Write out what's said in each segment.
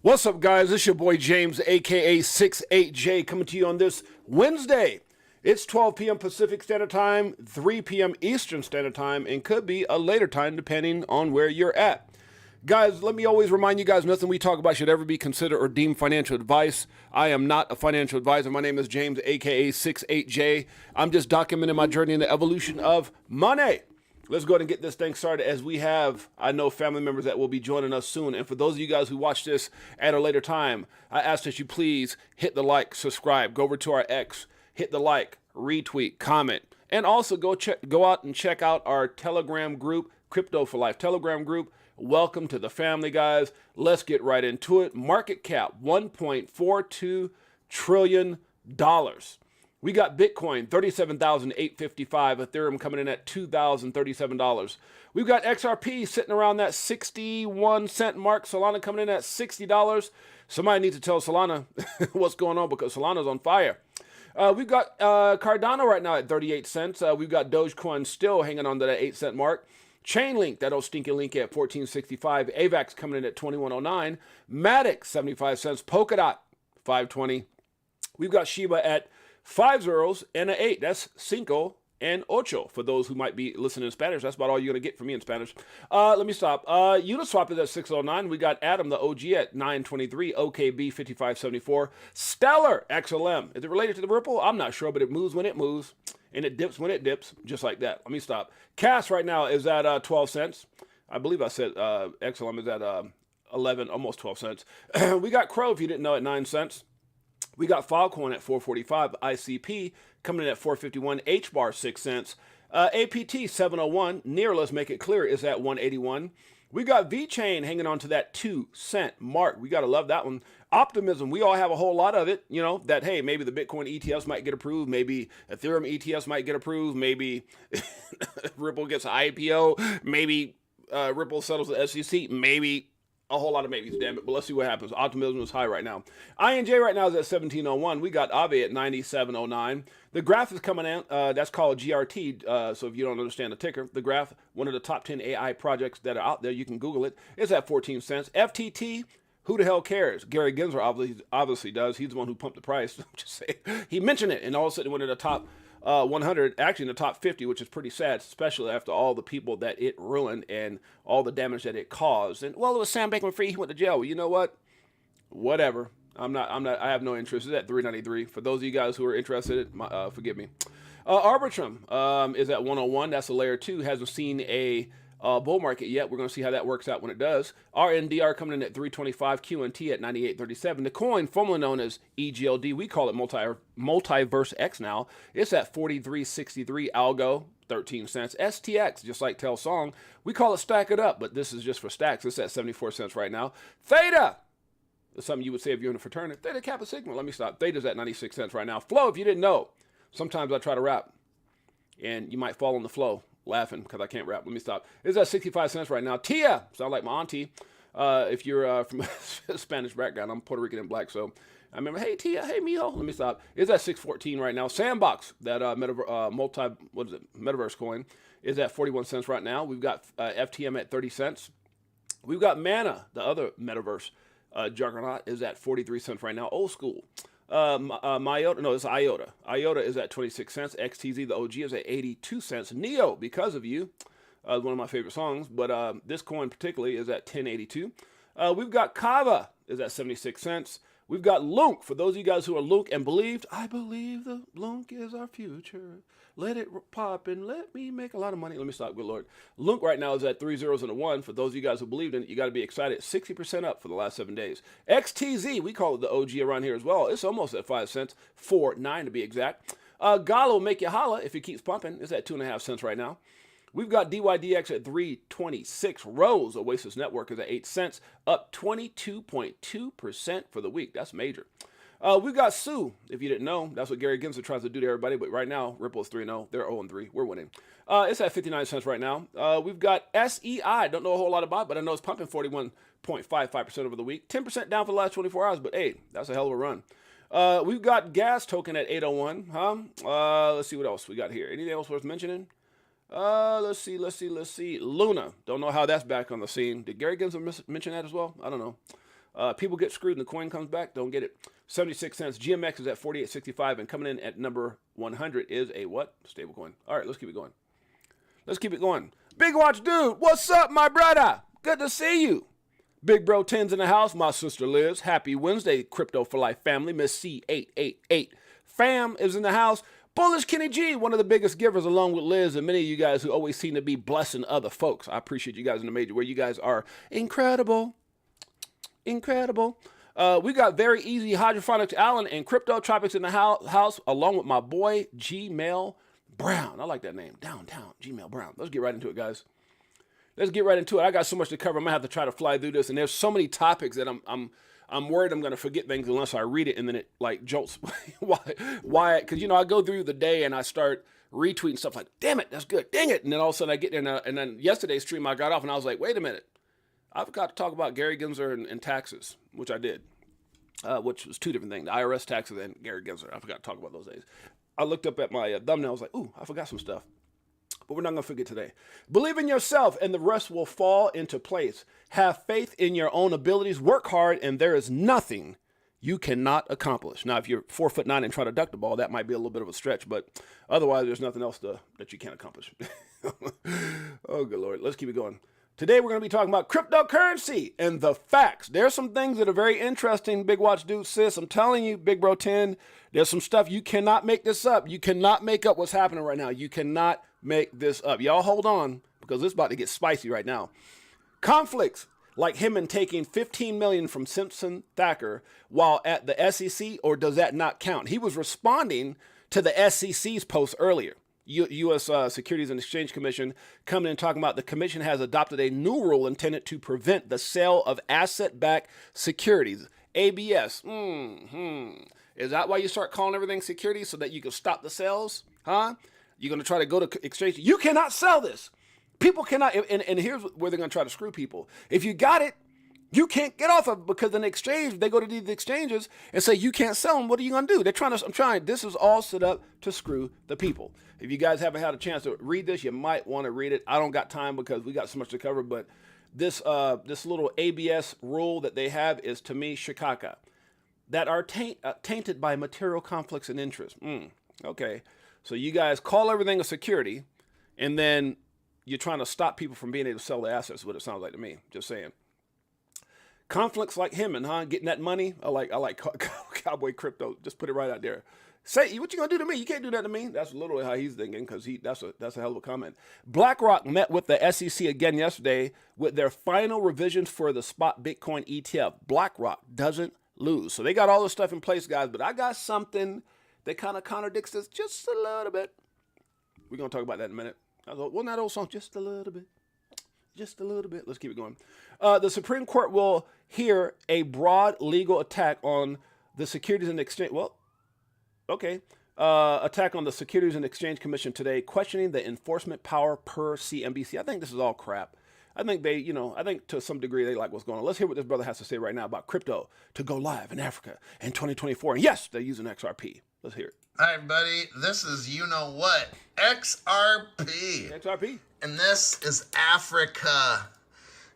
What's up, guys? It's your boy James, aka Six8Jay, coming to you on this Wednesday. It's 12 p.m. Pacific Standard Time, 3 p.m. Eastern Standard Time, and could be a later time depending on where you're at. Guys, let me always remind you guys, nothing we talk about should ever be considered or deemed financial advice. I am not a financial advisor. My name is James, aka Six8Jay. I'm just documenting my journey in the evolution of money. Let's go ahead and get this thing started, as we have, I know, family members that will be joining us soon. And for those of you guys who watch this at a later time, I ask that you please hit the like, subscribe, go over to our X, hit the like, retweet, comment, and also go out and check out our Telegram group, Crypto for Life Telegram group. Welcome to the family, guys. Let's get right into it. Market cap, $1.42 trillion. We got Bitcoin, $37,855. Ethereum coming in at $2,037. We've got XRP sitting around that 61 cent mark. Solana coming in at $60. Somebody needs to tell Solana what's going on, because Solana's on fire. We've got Cardano right now at 38 cents. We've got Dogecoin still hanging on to that 8 cent mark. Chainlink, that old stinky link, at $14.65. AVAX coming in at $21.09. Matic, 75 cents. Polkadot, $5.20. We've got Shiba at 5 zeros and an 8. That's cinco and ocho. For those who might be listening in Spanish, that's about all you're going to get from me in Spanish. Let me stop. Uniswap is at 609. We got Atom, the OG, at 923. OKB, 5574. Stellar XLM. Is it related to the Ripple? I'm not sure, but it moves when it moves, and it dips when it dips, just like that. Let me stop. Cash right now is at 12 cents. I believe I said XLM is at 11, almost 12 cents. We got Crow, if you didn't know, at 9 cents. We got Filecoin at 445, ICP coming in at 451, HBAR 6 cents, APT 701, near, let's make it clear, is at 181. We got VChain hanging on to that 2 cent mark. We got to love that one. Optimism, we all have a whole lot of it, you know, that, hey, maybe the Bitcoin ETFs might get approved, maybe Ethereum ETFs might get approved, maybe Ripple gets an IPO, maybe Ripple settles the SEC, maybe a whole lot of maybes, damn it. But let's see what happens. Optimism is high right now. INJ right now is at 1701. We got Aave at 9709. The graph is coming out. That's called GRT. So if you don't understand the ticker, the graph, one of the top 10 AI projects that are out there, you can Google it. It's at 14 cents. FTT, who the hell cares? Gary Gensler obviously does. He's the one who pumped the price. Just say, he mentioned it, and all of a sudden it went to the top 100, actually in the top 50, which is pretty sad, especially after all the people that it ruined and all the damage that it caused. And, well, it was Sam Bankman-Fried. He went to jail. Well, you know what? Whatever. I have no interest. It's at 393. For those of you guys who are interested, forgive me. Arbitrum is at 101. That's a layer 2. Hasn't seen a bull market yet. We're going to see how that works out when it does. RNDR coming in at 325. QNT at 98.37. The coin, formerly known as EGLD, we call it Multiverse X now. It's at 43.63. Algo, 13 cents. STX, just like Tell Song, we call it Stack It Up, but this is just for stacks. It's at 74 cents right now. Theta, that's something you would say if you're in a fraternity. Theta Kappa Sigma, let me stop. Theta's at 96 cents right now. Flow, if you didn't know, sometimes I try to rap, and you might fall on the flow laughing because I can't rap. Let me stop. It's at 65 cents right now. Tia, sound like my auntie. If you're from a Spanish background, I'm Puerto Rican and black, so I remember, hey, Tia, hey, mijo. Let me stop. It's at 614 right now. Sandbox, that metaverse coin, is at 41 cents right now. We've got FTM at 30 cents. We've got Mana, the other metaverse juggernaut, is at 43 cents right now. Old school. Myota, no, it's IOTA. IOTA is at 26 cents. XTZ, the OG, is at 82 cents. Neo, Because of You, one of my favorite songs, but this coin particularly is at 1082. We've got Kava is at 76 cents. We've got Lunk. For those of you guys who are Lunk and believed, I believe the Lunk is our future. Let it pop and let me make a lot of money. Let me stop, good Lord. Lunk right now is at 3 zeros and a 1. For those of you guys who believed in it, you got to be excited. 60% up for the last 7 days. XTZ, we call it the OG around here as well. It's almost at 5 cents, 4.9 to be exact. Gala will make you holla if it keeps pumping. It's at 2.5 cents right now. We've got DYDX at 326. Rose, Oasis Network, is at 8 cents, up 22.2% for the week. That's major. We've got Sue, if you didn't know. That's what Gary Gensler tries to do to everybody, but right now, Ripple is 3-0. They're 0-3. We're winning. It's at 59 cents right now. We've got SEI. Don't know a whole lot about it, but I know it's pumping 41.55% over the week. 10% down for the last 24 hours, but hey, that's a hell of a run. We've got Gas Token at 801. Let's see what else we got here. Anything else worth mentioning? Let's see. Luna. Don't know how that's back on the scene. Did Gary Gensler mention that as well? I don't know. People get screwed and the coin comes back. Don't get it. 76 cents. GMX is at 48.65, and coming in at number 100 is a what? Stable coin. All right, let's keep it going. Let's keep it going. Big Watch Dude, what's up, my brother? Good to see you. Big Bro 10's in the house. My sister Liz. Happy Wednesday, Crypto for Life family. Miss C888 fam is in the house. Bullish Kenny G, one of the biggest givers, along with Liz and many of you guys who always seem to be blessing other folks. I appreciate you guys in the major where you guys are incredible. Incredible. We got Very Easy Hydroponics Allen and Crypto Tropics in the house, along with my boy Gmail Brown. I like that name. Downtown Gmail Brown. Let's get right into it, guys. Let's get right into it. I got so much to cover. I'm gonna have to try to fly through this, and there's so many topics that I'm worried I'm gonna forget things unless I read it and then it like jolts. Why? Because I go through the day and I start retweeting stuff like, damn it, that's good, dang it, and then all of a sudden I get there and then yesterday's stream I got off and I was like, wait a minute, I've got to talk about Gary Gensler and taxes, which I did, which was two different things: the IRS taxes and Gary Gensler. I forgot to talk about those days. I looked up at my thumbnail. I was like, ooh, I forgot some stuff. But we're not going to forget today. Believe in yourself and the rest will fall into place. Have faith in your own abilities. Work hard and there is nothing you cannot accomplish. Now, if you're 4'9" and try to duck the ball, that might be a little bit of a stretch. But otherwise, there's nothing else that you can't accomplish. Oh, good Lord. Let's keep it going. Today, we're going to be talking about cryptocurrency and the facts. There's some things that are very interesting, Big Watch Dude, sis. I'm telling you, Big Bro 10, there's some stuff you cannot make this up. You cannot make up what's happening right now. You cannot make this up. Y'all hold on, because it's about to get spicy right now. Conflicts like him and taking $15 million from Simpson Thacker while at the SEC, or does that not count? He was responding to the SEC's post earlier. U.S. Securities and Exchange Commission coming in talking about the commission has adopted a new rule intended to prevent the sale of asset-backed securities, ABS. Is that why you start calling everything securities, so that you can stop the sales? Huh? You're going to try to go to exchange. You cannot sell this. People cannot. And here's where they're going to try to screw people. If you got it, you can't get off of it, because in the exchange, they go to these exchanges and say you can't sell them. What are you going to do? They're trying to. I'm trying. This is all set up to screw the people. If you guys haven't had a chance to read this, you might want to read it. I don't got time because we got so much to cover. But this little ABS rule that they have is, to me, shikaka, that are tainted by material conflicts and interest. Okay. So you guys call everything a security, and then you're trying to stop people from being able to sell their assets, is what it sounds like to me. Just saying. Conflicts like him and getting that money. I like Cowboy Crypto. Just put it right out there. Say, what you gonna do to me? You can't do that to me. That's literally how he's thinking, because that's a hell of a comment. BlackRock met with the SEC again yesterday with their final revisions for the spot Bitcoin ETF. BlackRock doesn't lose. So they got all this stuff in place, guys, but I got something that kind of contradicts this just a little bit. We're going to talk about that in a minute. Wasn't that old song? Just a little bit. Just a little bit. Let's keep it going. The Supreme Court will hear a broad legal attack on the Securities and Exchange. Well, okay. Attack on the Securities and Exchange Commission today, questioning the enforcement power per CNBC. I think this is all crap. I think I think to some degree they like what's going on. Let's hear what this brother has to say right now about crypto to go live in Africa in 2024. And yes, they're using XRP. Let's hear it. Hi, buddy. This is you-know-what, XRP. XRP. And this is Africa.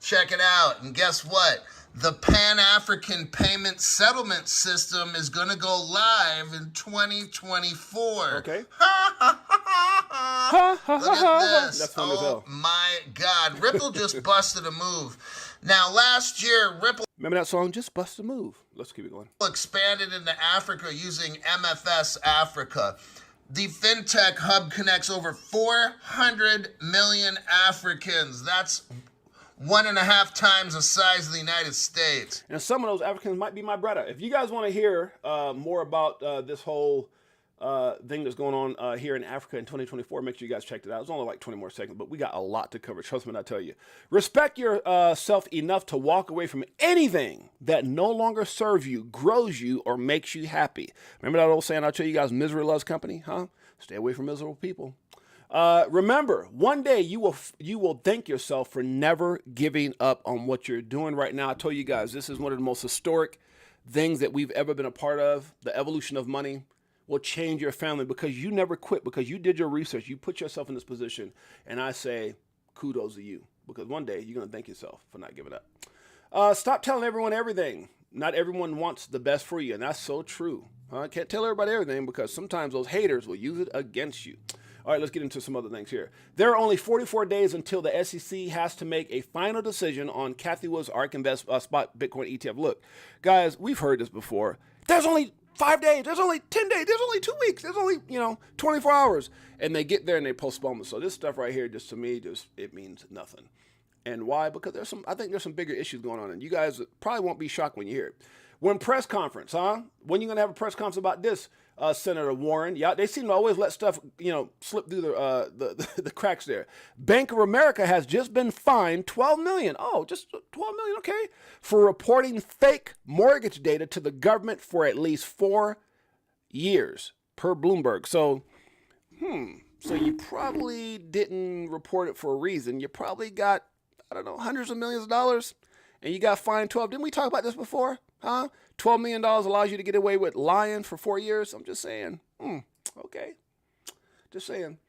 Check it out. And guess what? The Pan-African Payment Settlement System is going to go live in 2024. Okay. Look at this. That's fun as hell. My God. Ripple just busted a move. Now, last year, Ripple... Remember that song, Just Bust a Move? Let's keep it going. ...expanded into Africa using MFS Africa. The FinTech hub connects over 400 million Africans. That's 1.5 times the size of the United States. And some of those Africans might be my brother. If you guys want to hear more about this whole thing that's going on here in Africa in 2024, make sure you guys check it out. It's only like 20 more seconds, but we got a lot to cover. Trust me when I tell you. Respect yourself enough to walk away from anything that no longer serves you, grows you, or makes you happy. Remember that old saying I tell you guys, misery loves company, huh? Stay away from miserable people. Remember, one day you will thank yourself for never giving up on what you're doing right now. I told you guys, this is one of the most historic things that we've ever been a part of. The evolution of money will change your family because you never quit, because you did your research. You put yourself in this position. And I say, kudos to you, because one day you're going to thank yourself for not giving up. Stop telling everyone everything. Not everyone wants the best for you, and that's so true. I can't tell everybody everything because sometimes those haters will use it against you. All right, let's get into some other things here. There are only 44 days until the SEC has to make a final decision on Cathie Wood's ARK Invest spot Bitcoin ETF. Look, guys, we've heard this before. There's only 5 days. There's only 10 days. There's only 2 weeks. There's only 24 hours, and they get there and they postpone it. So this stuff right here, just to me, it means nothing. And why? Because I think there's some bigger issues going on, and you guys probably won't be shocked when you hear it. When press conference, huh? When you gonna have a press conference about this, Senator Warren? Yeah, they seem to always let stuff, slip through the cracks there. Bank of America has just been fined $12 million. Oh, just $12 million, okay, for reporting fake mortgage data to the government for at least 4 years per Bloomberg. So you probably didn't report it for a reason. You probably got, I don't know, hundreds of millions of dollars, and you got fined 12. Didn't we talk about this before? Huh? $12 million allows you to get away with lying for 4 years? I'm just saying. Okay. Just saying.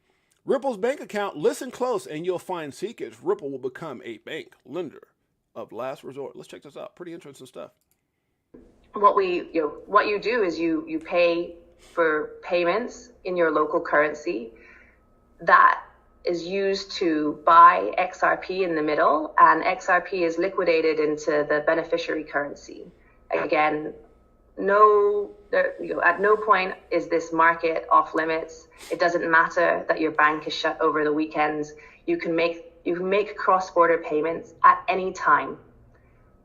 Ripple's bank account, listen close, and you'll find secrets. Ripple will become a bank lender of last resort. Let's check this out. Pretty interesting stuff. What you do is you pay for payments in your local currency that is used to buy XRP in the middle, and XRP is liquidated into the beneficiary currency. Again, at no point is this market off limits. It doesn't matter that your bank is shut over the weekends. You can make cross-border payments at any time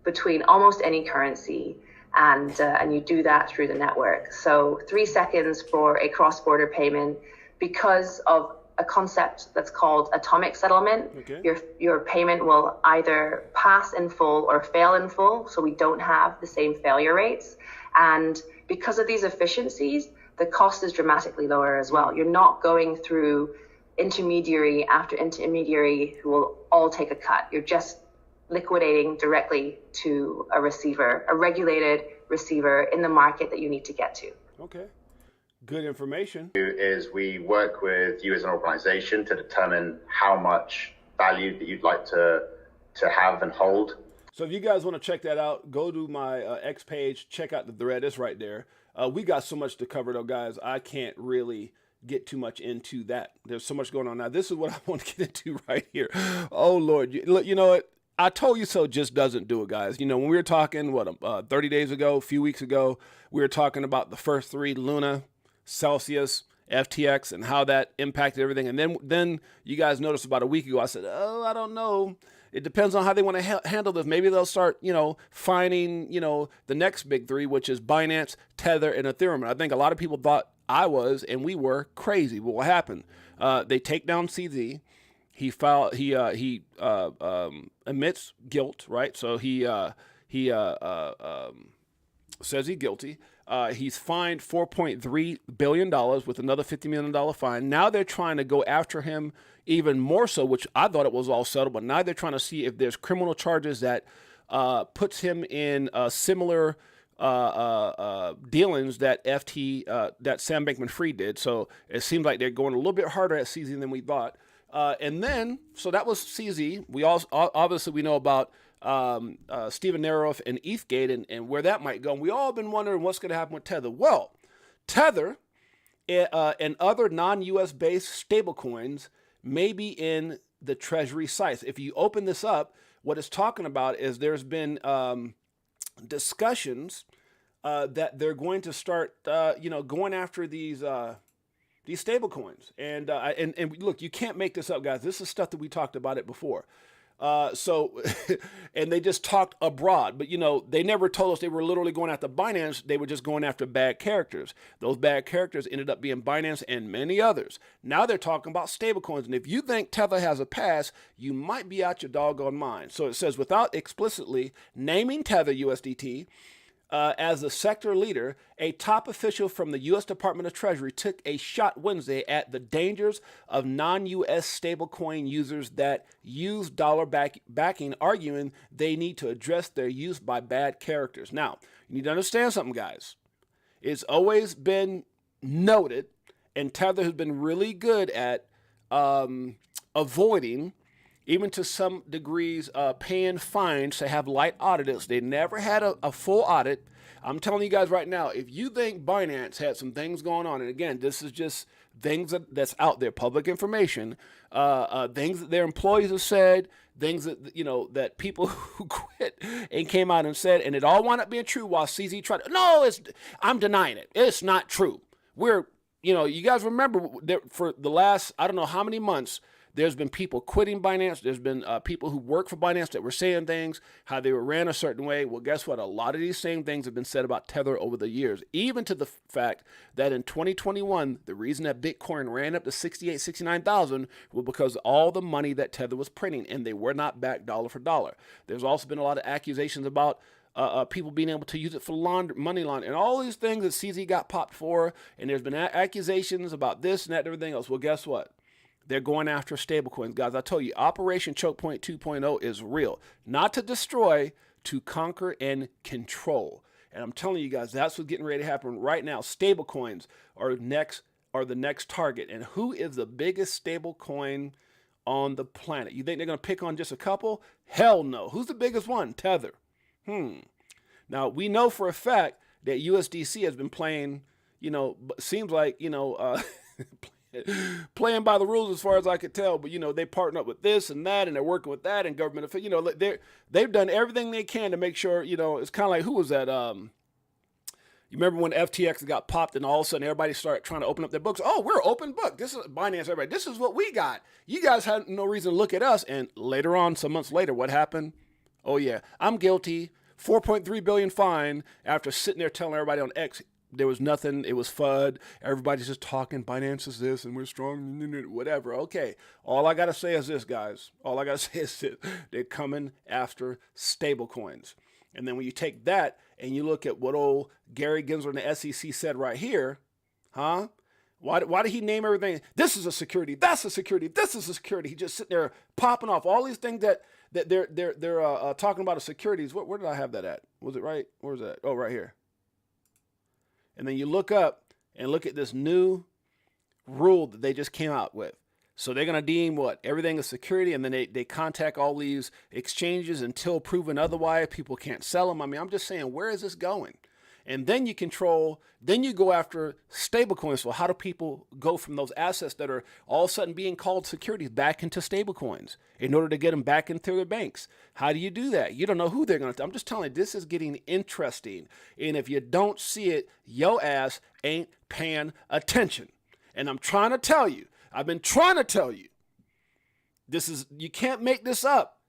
between almost any currency, and you do that through the network. So 3 seconds for a cross-border payment, because of a concept that's called atomic settlement. Okay. Your payment will either pass in full or fail in full, so we don't have the same failure rates. And because of these efficiencies, the cost is dramatically lower as well. You're not going through intermediary after intermediary who will all take a cut. You're just liquidating directly to a receiver, a regulated receiver in the market that you need to get to. Okay. Good information. Is we work with you as an organization to determine how much value that you'd like to have and hold. So if you guys want to check that out, go to my X page, check out the thread. It's right there. We got so much to cover though, guys. I can't really get too much into that. There's so much going on. Now, this is what I want to get into right here. Oh, Lord. Look, you know what? I told you so just doesn't do it, guys. When we were talking, 30 days ago, a few weeks ago, we were talking about the first three, Luna, Celsius, FTX, and how that impacted everything. And then you guys noticed about a week ago, I said, I don't know. It depends on how they want to handle this. Maybe they'll start, fining, the next big three, which is Binance, Tether, and Ethereum. And I think a lot of people thought I was, and we were crazy. But what happened? They take down CZ. He admits guilt, right? So he says he's guilty. He's fined $4.3 billion with another $50 million fine. Now they're trying to go after him even more so, which I thought it was all settled, but now they're trying to see if there's criminal charges that puts him in similar dealings that that Sam Bankman-Fried did. So it seems like they're going a little bit harder at CZ than we thought. And then, so that was CZ. We also obviously we know about Steven Naroff and ETHgate and where that might go. And we all been wondering what's going to happen with Tether. Well, Tether and other non-US based stablecoins may be in the Treasury sites. If you open this up, what it's talking about is there's been discussions that they're going to start, going after these stablecoins. And look, you can't make this up, guys. This is stuff that we talked about it before. And they just talked abroad, but they never told us they were literally going after Binance. They were just going after bad characters. Those bad characters ended up being Binance and many others. Now they're talking about stablecoins. And if you think Tether has a pass, you might be out your doggone mind. So it says, without explicitly naming Tether USDT, as the sector leader, a top official from the U.S. Department of Treasury took a shot Wednesday at the dangers of non-U.S. stablecoin users that use dollar backing, arguing they need to address their use by bad characters. Now, you need to understand something, guys. It's always been noted, and Tether has been really good at avoiding even to some degrees, paying fines to have light audits. They never had a full audit. I'm telling you guys right now, if you think Binance had some things going on, and again, this is just things that's out there, public information, things that their employees have said, things that, you know, that people who quit and came out and said, and it all wound up being true while CZ tried to, no, I'm denying it. It's not true. You know, you guys remember for the last, I don't know how many months, there's been people quitting Binance. There's been people who work for Binance that were saying things, how they were ran a certain way. Well, guess what? A lot of these same things have been said about Tether over the years, even to the fact that in 2021, the reason that Bitcoin ran up to 68, 69,000 was because all the money that Tether was printing, and they were not backed dollar for dollar. There's also been a lot of accusations about people being able to use it for money laundering, and all these things that CZ got popped for, and there's been accusations about this and that and everything else. Well, guess what? They're going after stablecoins. Guys, I told you, Operation Choke Point 2.0 is real. Not to destroy, to conquer and control. And I'm telling you guys, that's what's getting ready to happen right now. Stablecoins are the next target. And who is the biggest stablecoin on the planet? You think they're going to pick on just a couple? Hell no. Who's the biggest one? Tether. Now, we know for a fact that USDC has been playing, you know, seems like, you know, playing by the rules as far as I could tell, but you know, they partner up with this and that, and they're working with that and government, you know, they've done everything they can to make sure, you know, it's kind of like, who was that? You remember when FTX got popped and all of a sudden everybody started trying to open up their books? Oh, we're open book. This is Binance, everybody. This is what we got. You guys had no reason to look at us. And later on, some months later, what happened? Oh yeah, I'm guilty. 4.3 billion fine after sitting there telling everybody on X, there was nothing. It was FUD. Everybody's just talking. Binance is this, and we're strong. Whatever. Okay. All I gotta say is this, guys. All I gotta say is this: they're coming after stablecoins. And then when you take that and you look at what old Gary Gensler and the SEC said right here, huh? Why did he name everything? This is a security. That's a security. This is a security. He just sitting there popping off all these things that they're talking about as securities. Where did I have that at? Was it right? Where was that? Oh, right here. And then you look up and look at this new rule that they just came out with. So they're going to deem what? Everything is security, and then they contact all these exchanges until proven otherwise. People can't sell them. I mean, I'm just saying, where is this going? And then you go after stablecoins. So how do people go from those assets that are all of a sudden being called securities back into stablecoins in order to get them back into their banks? How do you do that? You don't know who they're going to. I'm just telling you, this is getting interesting. And if you don't see it, yo ass ain't paying attention. And I'm trying to tell you, I've been trying to tell you, you can't make this up.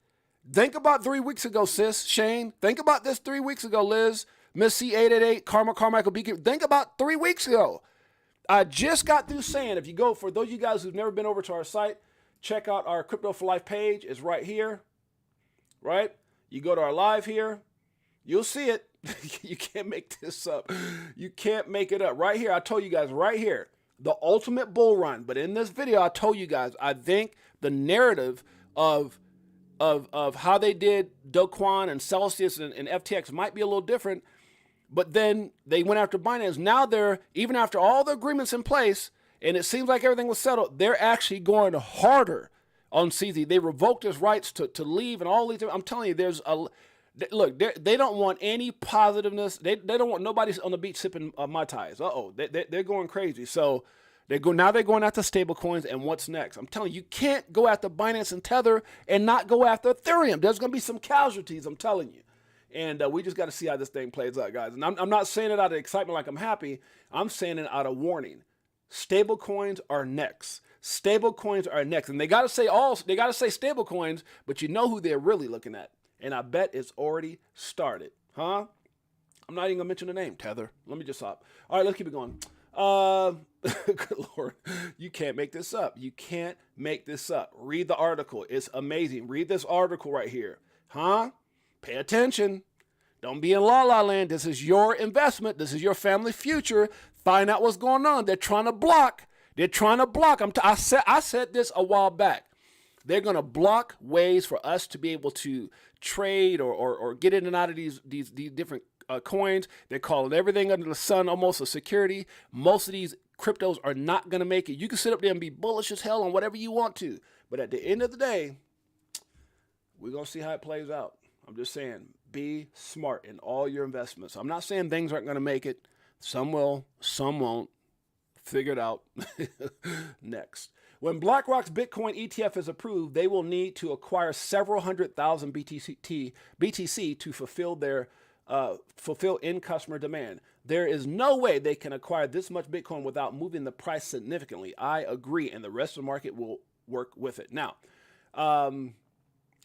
Think about 3 weeks ago, sis, Shane. Think about this 3 weeks ago, Liz. Miss C888, Carmichael Beacon. Think about 3 weeks ago. I just got through saying, if you go, for those of you guys who've never been over to our site, check out our Crypto for Life page. It's right here, right? You go to our live here, you'll see it. You can't make this up. You can't make it up. Right here, I told you guys right here, the ultimate bull run. But in this video, I told you guys, I think the narrative of how they did Do Kwon and Celsius and FTX might be a little different. But then they went after Binance. Now they're, even after all the agreements in place, and it seems like everything was settled, they're actually going harder on CZ. They revoked his rights to leave and all these things. I'm telling you, look, they don't want any positiveness. They don't want nobody on the beach sipping Mai Tais. They're going crazy. So they're going after stable coins, and what's next? I'm telling you, you can't go after Binance and Tether and not go after Ethereum. There's going to be some casualties, I'm telling you. And we just got to see how this thing plays out, guys. And I'm not saying it out of excitement like I'm happy. I'm saying it out of warning. Stable coins are next. Stable coins are next. And they got to say stable coins, but you know who they're really looking at. And I bet it's already started. Huh? I'm not even going to mention the name, Tether. Let me just stop. All right, let's keep it going. Good Lord. You can't make this up. You can't make this up. Read the article. It's amazing. Read this article right here. Huh? Pay attention. Don't be in la land. This is your investment. This is your family future. Find out what's going on. They're trying to block. I said this a while back. They're going to block ways for us to be able to trade or get in and out of these different coins. They're calling everything under the sun almost a security. Most of these cryptos are not going to make it. You can sit up there and be bullish as hell on whatever you want to. But at the end of the day, We're going to see how it plays out. I'm just saying, be smart in all your investments. I'm not saying things aren't going to make it. Some will, some won't. Figure it out. Next. When BlackRock's Bitcoin ETF is approved, they will need to acquire several 100,000 BTC to fulfill end customer demand. There is no way they can acquire this much Bitcoin without moving the price significantly. I agree, and the rest of the market will work with it. Now,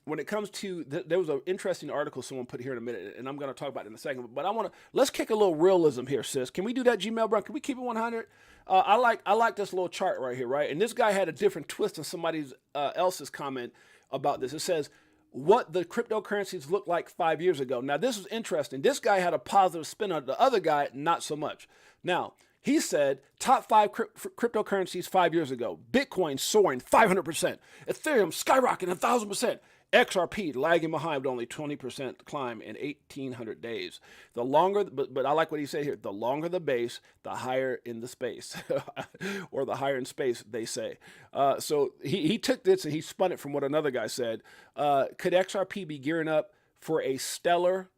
when it comes to, there was an interesting article someone put here in a minute, and I'm going to talk about it in a second, but let's kick a little realism here, sis. Can we do that, Gmail, bro? Can we keep it 100? I like this little chart right here, right? And this guy had a different twist than somebody else's comment about this. It says, what the cryptocurrencies looked like 5 years ago. Now, this is interesting. This guy had a positive spin on it. The other guy, not so much. Now, he said top 5 cryptocurrencies 5 years ago. Bitcoin soaring 500%. Ethereum skyrocketing 1,000%. XRP lagging behind with only 20% climb in 1,800 days. The longer, but I like what he said here. The longer the base, the higher in the space, or the higher in space, they say. So he took this and he spun it from what another guy said. Could XRP be gearing up for a stellar?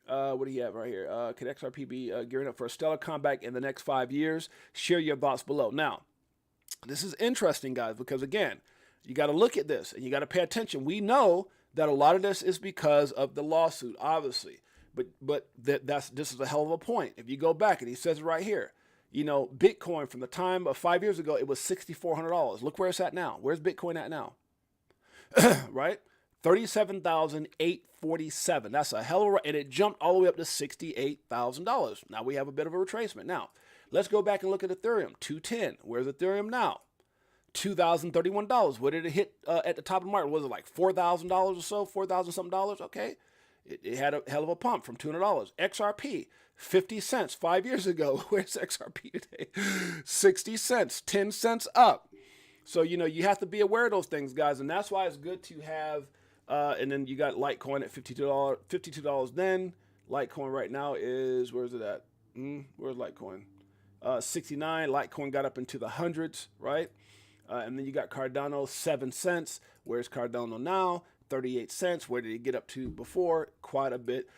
What do you have right here? Could XRP be gearing up for a stellar comeback in the next 5 years? Share your thoughts below. Now, this is interesting, guys, because again, you got to look at this and you got to pay attention. We know that a lot of this is because of the lawsuit, obviously, but this is a hell of a point. If you go back and he says it right here, you know, Bitcoin from the time of 5 years ago, it was $6,400. Look where it's at now. Where's Bitcoin at now? Right? 37,847. That's a hell of a, and it jumped all the way up to $68,000. Now we have a bit of a retracement. Now let's go back and look at Ethereum. 210. Where's Ethereum now? $2,031. What did it hit at the top of the market? Was it like $4,000 or so? $4,000 something dollars? Okay. It had a hell of a pump from $200. XRP, 50 cents 5 years ago. Where's XRP today? 60 cents, 10 cents up. So, you know, you have to be aware of those things, guys. And that's why it's good to have, and then you got Litecoin at $52 then. Litecoin right now is, where's it at? Where's Litecoin? 69. Litecoin got up into the hundreds, right? And then you got Cardano, 7 cents. Where's Cardano now? 38 cents. Where did it get up to before? Quite a bit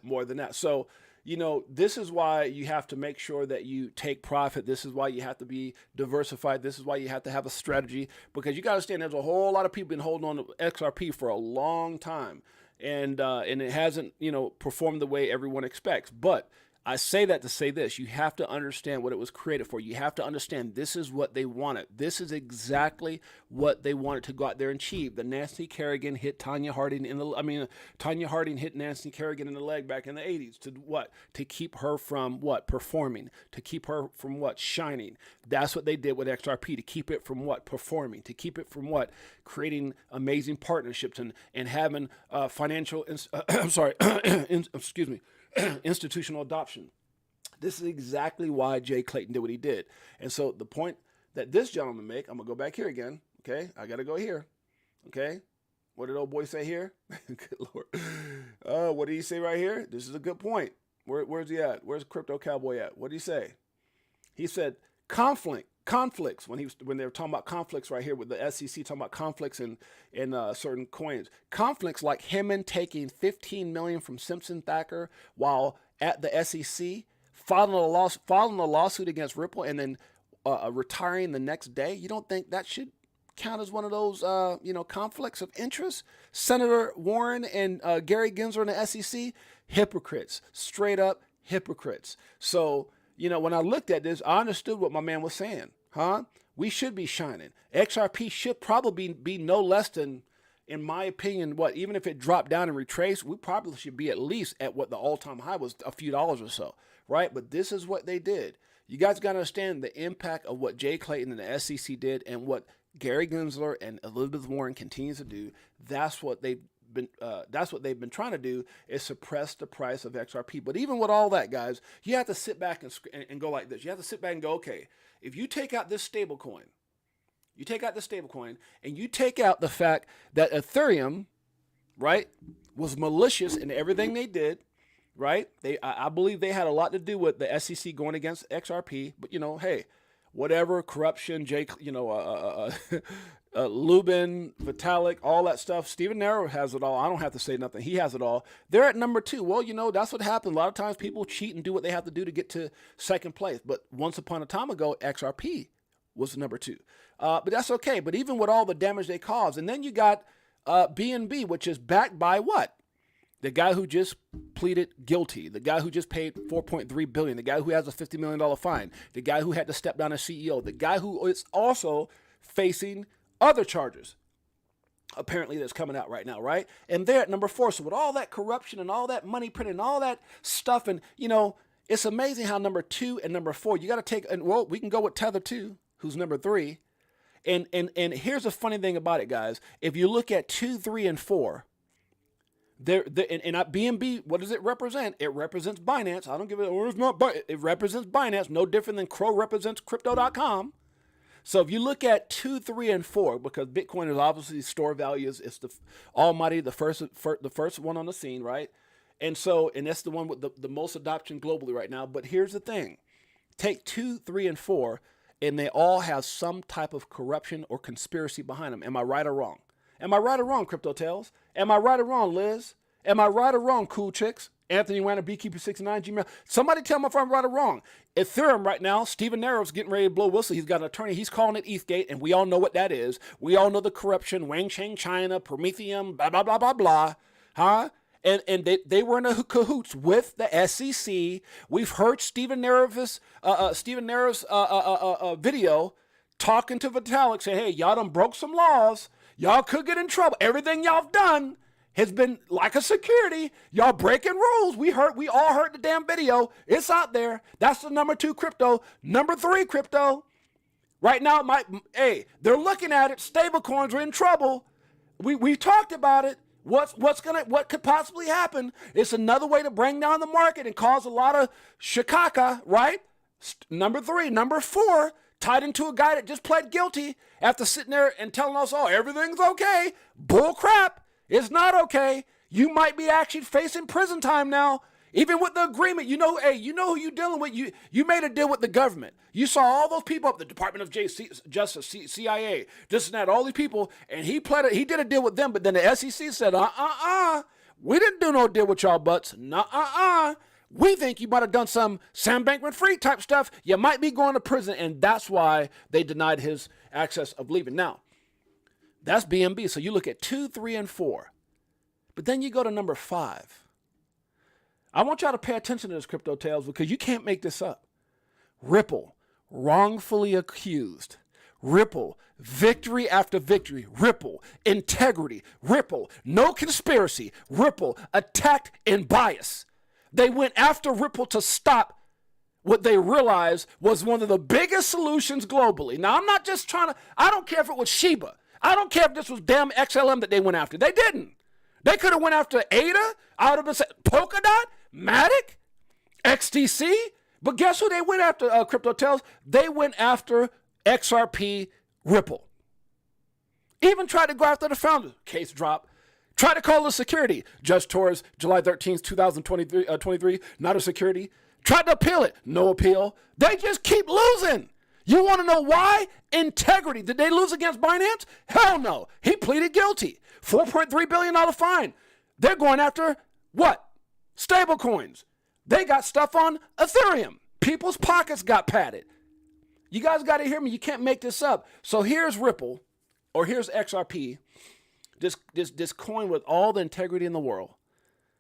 more than that. So, you know, this is why you have to make sure that you take profit. This is why you have to be diversified. This is why you have to have a strategy, because you got to understand there's a whole lot of people been holding on to XRP for a long time, and it hasn't, you know, performed the way everyone expects. But I say that to say this: you have to understand what it was created for. You have to understand this is what they wanted. This is exactly what they wanted to go out there and achieve. The Nancy Kerrigan hit Tanya Harding Tanya Harding hit Nancy Kerrigan in the leg back in the 80s to what? To keep her from what? Performing. To keep her from what? Shining. That's what they did with XRP, to keep it from what? Performing. To keep it from what? Creating amazing partnerships and having financial, excuse me, institutional adoption. This is exactly why Jay Clayton did what he did. And so the point that this gentleman make, I'm going to go back here again. Okay. I got to go here. Okay. What did old boy say here? Good Lord. What did he say right here? This is a good point. Where's he at? Where's Crypto Cowboy at? What did he say? He said conflicts when they were talking about conflicts right here with the SEC, talking about conflicts in certain coins. Conflicts like Hammond taking $15 million from Simpson Thacker while at the SEC, filing a lawsuit against Ripple, and then retiring the next day. You don't think that should count as one of those conflicts of interest? Senator Warren and Gary Gensler in the SEC, hypocrites, straight up hypocrites. So, you know, when I looked at this, I understood what my man was saying. We should be shining. XRP should probably be no less than, in my opinion, even if it dropped down and retraced, we probably should be at least at what the all-time high was, a few dollars or so, right? But this is what they did. You guys got to understand the impact of what Jay Clayton and the SEC did and what Gary Gensler and Elizabeth Warren continues to do. That's what they've been trying to do, is suppress the price of XRP. But even with all that, guys, you have to sit back and go like this. You have to sit back and go, okay, if you take out this stable coin, and you take out the fact that Ethereum, right, was malicious in everything they did, right? I believe they had a lot to do with the SEC going against XRP. But, you know, hey, whatever, corruption, Lubin, Vitalik, all that stuff. Steven Nero has it all. I don't have to say nothing. He has it all. They're at number 2. Well, that's what happens. A lot of times people cheat and do what they have to do to get to second place. But once upon a time ago, XRP was number 2. But that's okay. But even with all the damage they caused, and then you got BNB, which is backed by what? The guy who just pleaded guilty, the guy who just paid $4.3 billion, the guy who has a $50 million fine, the guy who had to step down as CEO, the guy who is also facing other charges, apparently, that's coming out right now, right? And they're at number 4. So with all that corruption and all that money printing and all that stuff, and it's amazing how number 2 and number 4, you got to take, and well, we can go with Tether 2, who's number 3. And here's the funny thing about it, guys. If you look at 2, 3, and 4, BNB, what does it represent? It represents Binance. I don't give it, or it's not, but it represents Binance, no different than Crow represents Crypto.com. So if you look at 2, 3, and 4, because Bitcoin is obviously store values, it's the almighty, the first one on the scene, right? And that's the one with the most adoption globally right now. But here's the thing. Take 2, 3, and 4, and they all have some type of corruption or conspiracy behind them. Am I right or wrong? Am I right or wrong, Crypto Tales? Am I right or wrong, Liz? Am I right or wrong, Cool Chicks? Anthony Wanner, Beekeeper69, Gmail. Somebody tell me if I'm right or wrong. Ethereum right now, Steven Nero's getting ready to blow whistle. He's got an attorney. He's calling it ETHgate, and we all know what that is. We all know the corruption, Wang Cheng China, Prometheum, blah, blah, blah, blah, blah. Huh? And they were in a cahoots with the SEC. We've heard Steven Nero's video talking to Vitalik, saying, hey, y'all done broke some laws. Y'all could get in trouble. Everything y'all have done has been like a security. Y'all breaking rules. We all heard the damn video. It's out there. That's the number 2 crypto. Number 3 crypto. Right now, they're looking at it. Stablecoins are in trouble. We talked about it. What could possibly happen? It's another way to bring down the market and cause a lot of shikaka, right? Number 3. Number 4, tied into a guy that just pled guilty after sitting there and telling us, oh, everything's okay. Bull crap. It's not okay. You might be actually facing prison time now. Even with the agreement, you know who you're dealing with. You made a deal with the government. You saw all those people up the Department of Justice, CIA, this and that, all these people, and he did a deal with them, but then the SEC said, we didn't do no deal with y'all butts. We think you might have done some Sam Bankman-Fried type stuff. You might be going to prison, and that's why they denied his access of leaving. Now, that's BNB. So you look at 2, 3, and 4. But then you go to number 5. I want y'all to pay attention to this, Crypto Tales, because you can't make this up. Ripple, wrongfully accused. Ripple, victory after victory. Ripple, integrity. Ripple, no conspiracy. Ripple, attacked in bias. They went after Ripple to stop what they realized was one of the biggest solutions globally. Now, I'm not just I don't care if it was Shiba. I don't care if this was damn XLM that they went after. They didn't. They could have went after ADA, out of the Polkadot, Matic, XTC. But guess who they went after, Crypto Tales? They went after XRP Ripple. Even tried to go after the founder. Case drop. Tried to call it security. Judge Torres, July 13th, 2023, not a security. Tried to appeal it. No appeal. They just keep losing. You want to know why? Integrity. Did they lose against Binance? Hell no. He pleaded guilty. $4.3 billion fine. They're going after what? Stable coins. They got stuff on Ethereum. People's pockets got padded. You guys got to hear me. You can't make this up. So here's Ripple, or here's XRP, this coin with all the integrity in the world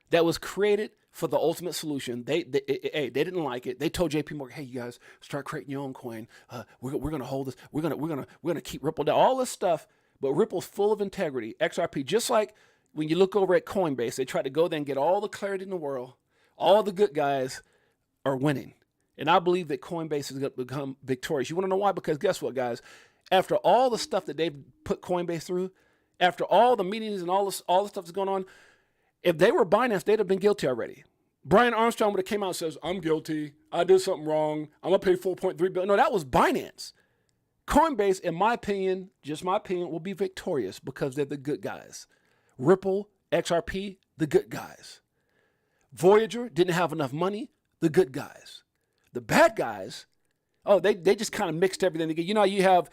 that was created for the ultimate solution. They didn't like it. They told JP Morgan, hey, you guys, start creating your own coin. We're going to hold this. We're going to keep Ripple down. All this stuff, but Ripple's full of integrity. XRP, just like when you look over at Coinbase, they tried to go there and get all the clarity in the world. All the good guys are winning. And I believe that Coinbase is going to become victorious. You want to know why? Because guess what, guys? After all the stuff that they've put Coinbase through, after all the meetings and all the stuff that's going on, if they were Binance, they'd have been guilty already. Brian Armstrong would have came out and says, I'm guilty. I did something wrong. I'm going to pay $4.3 billion. No, that was Binance. Coinbase, in my opinion, just my opinion, will be victorious because they're the good guys. Ripple, XRP, the good guys. Voyager didn't have enough money, the good guys. The bad guys, Oh, they just kind of mixed everything together. You have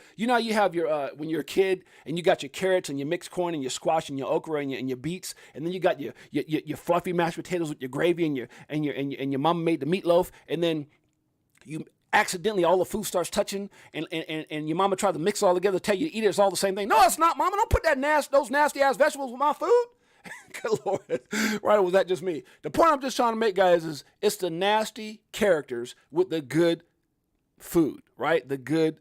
your when you're a kid and you got your carrots and your mixed corn and your squash and your okra and your beets, and then you got your fluffy mashed potatoes with your gravy and your mama made the meatloaf, and then you accidentally all the food starts touching and your mama tried to mix it all together, tell you to eat it, it's all the same thing. No, it's not, mama. Don't put those nasty ass vegetables with my food. Good Lord. Right, or was that just me? The point I'm just trying to make, guys, is it's the nasty characters with the good food, right? The good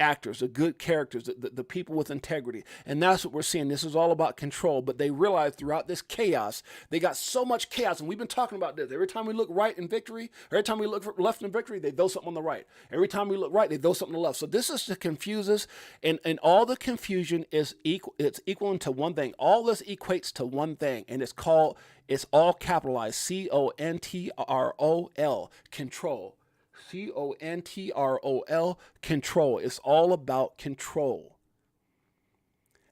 actors, the good characters, the people with integrity. And that's what we're seeing. This is all about control. But they realize throughout this chaos, they got so much chaos. And we've been talking about this. Every time we look right in victory, every time we look left in victory, they throw something on the right. Every time we look right, they throw something on the left. So this is to confuse us. And all the confusion is it's equaling to one thing. All this equates to one thing. And it's all capitalized, CONTROL, control. CONTROL, control. It's all about control.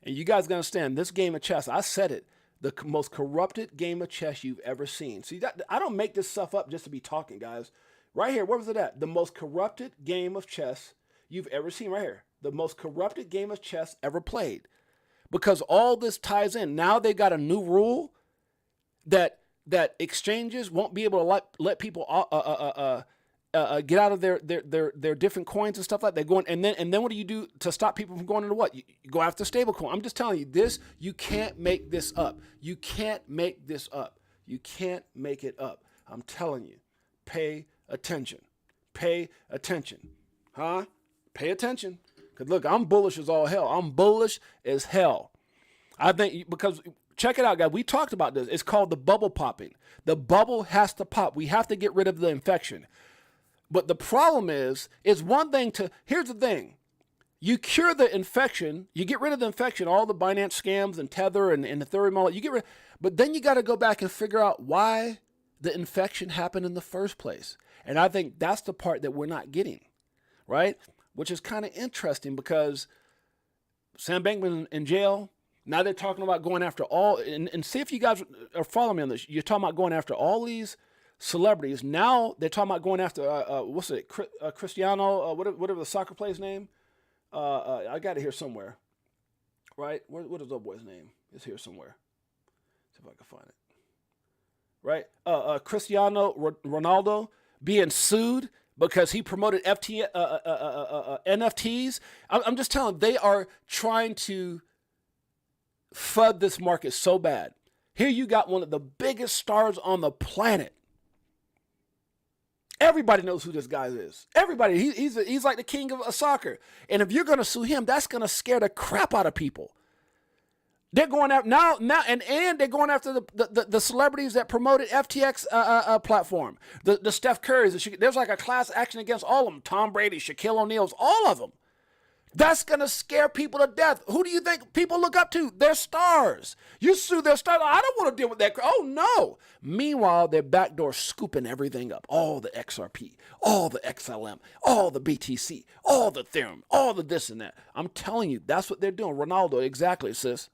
And you guys gotta understand, this game of chess, I said it, the most corrupted game of chess you've ever seen. See, I don't make this stuff up just to be talking, guys. Right here, where was it at? The most corrupted game of chess you've ever seen, right here. The most corrupted game of chess ever played. Because all this ties in. Now they got a new rule that exchanges won't be able to let people get out of their different coins and stuff like that. And then what do you do to stop people from going into what? You go after stablecoin. I'm just telling you this. You can't make this up. You can't make this up. You can't make it up. I'm telling you. Pay attention. Pay attention. Huh? Pay attention. Because look, I'm bullish as all hell. I'm bullish as hell. I think because check it out, guys. We talked about this. It's called the bubble popping. The bubble has to pop. We have to get rid of the infection. But the problem is one thing here's the thing. You cure the infection, you get rid of the infection, all the Binance scams and Tether and Ethereum, all that, you get rid, but then you got to go back and figure out why the infection happened in the first place. And I think that's the part that we're not getting, right? Which is kind of interesting because Sam Bankman in jail, now they're talking about going after all, and see if you guys are following me on this. You're talking about going after all these celebrities. Now they're talking about going after Cristiano, whatever the soccer player's name. I got it here somewhere, right? What is that boy's name? It's here somewhere. See if I can find it. Right, Cristiano Ronaldo being sued because he promoted NFTs. I'm just telling you, they are trying to FUD this market so bad. Here you got one of the biggest stars on the planet. Everybody knows who this guy is. Everybody. He's like the king of soccer. And if you're going to sue him, that's going to scare the crap out of people. They're going after now, and they're going after the celebrities that promoted FTX platform. The Steph Currys. There's like a class action against all of them. Tom Brady, Shaquille O'Neal's, all of them. That's going to scare people to death. Who do you think people look up to? Their stars. You sue their stars. I don't want to deal with that. Oh, no. Meanwhile, they're backdoor scooping everything up. All the XRP, all the XLM, all the BTC, all the Ethereum, all the this and that. I'm telling you, that's what they're doing. Ronaldo, exactly, sis.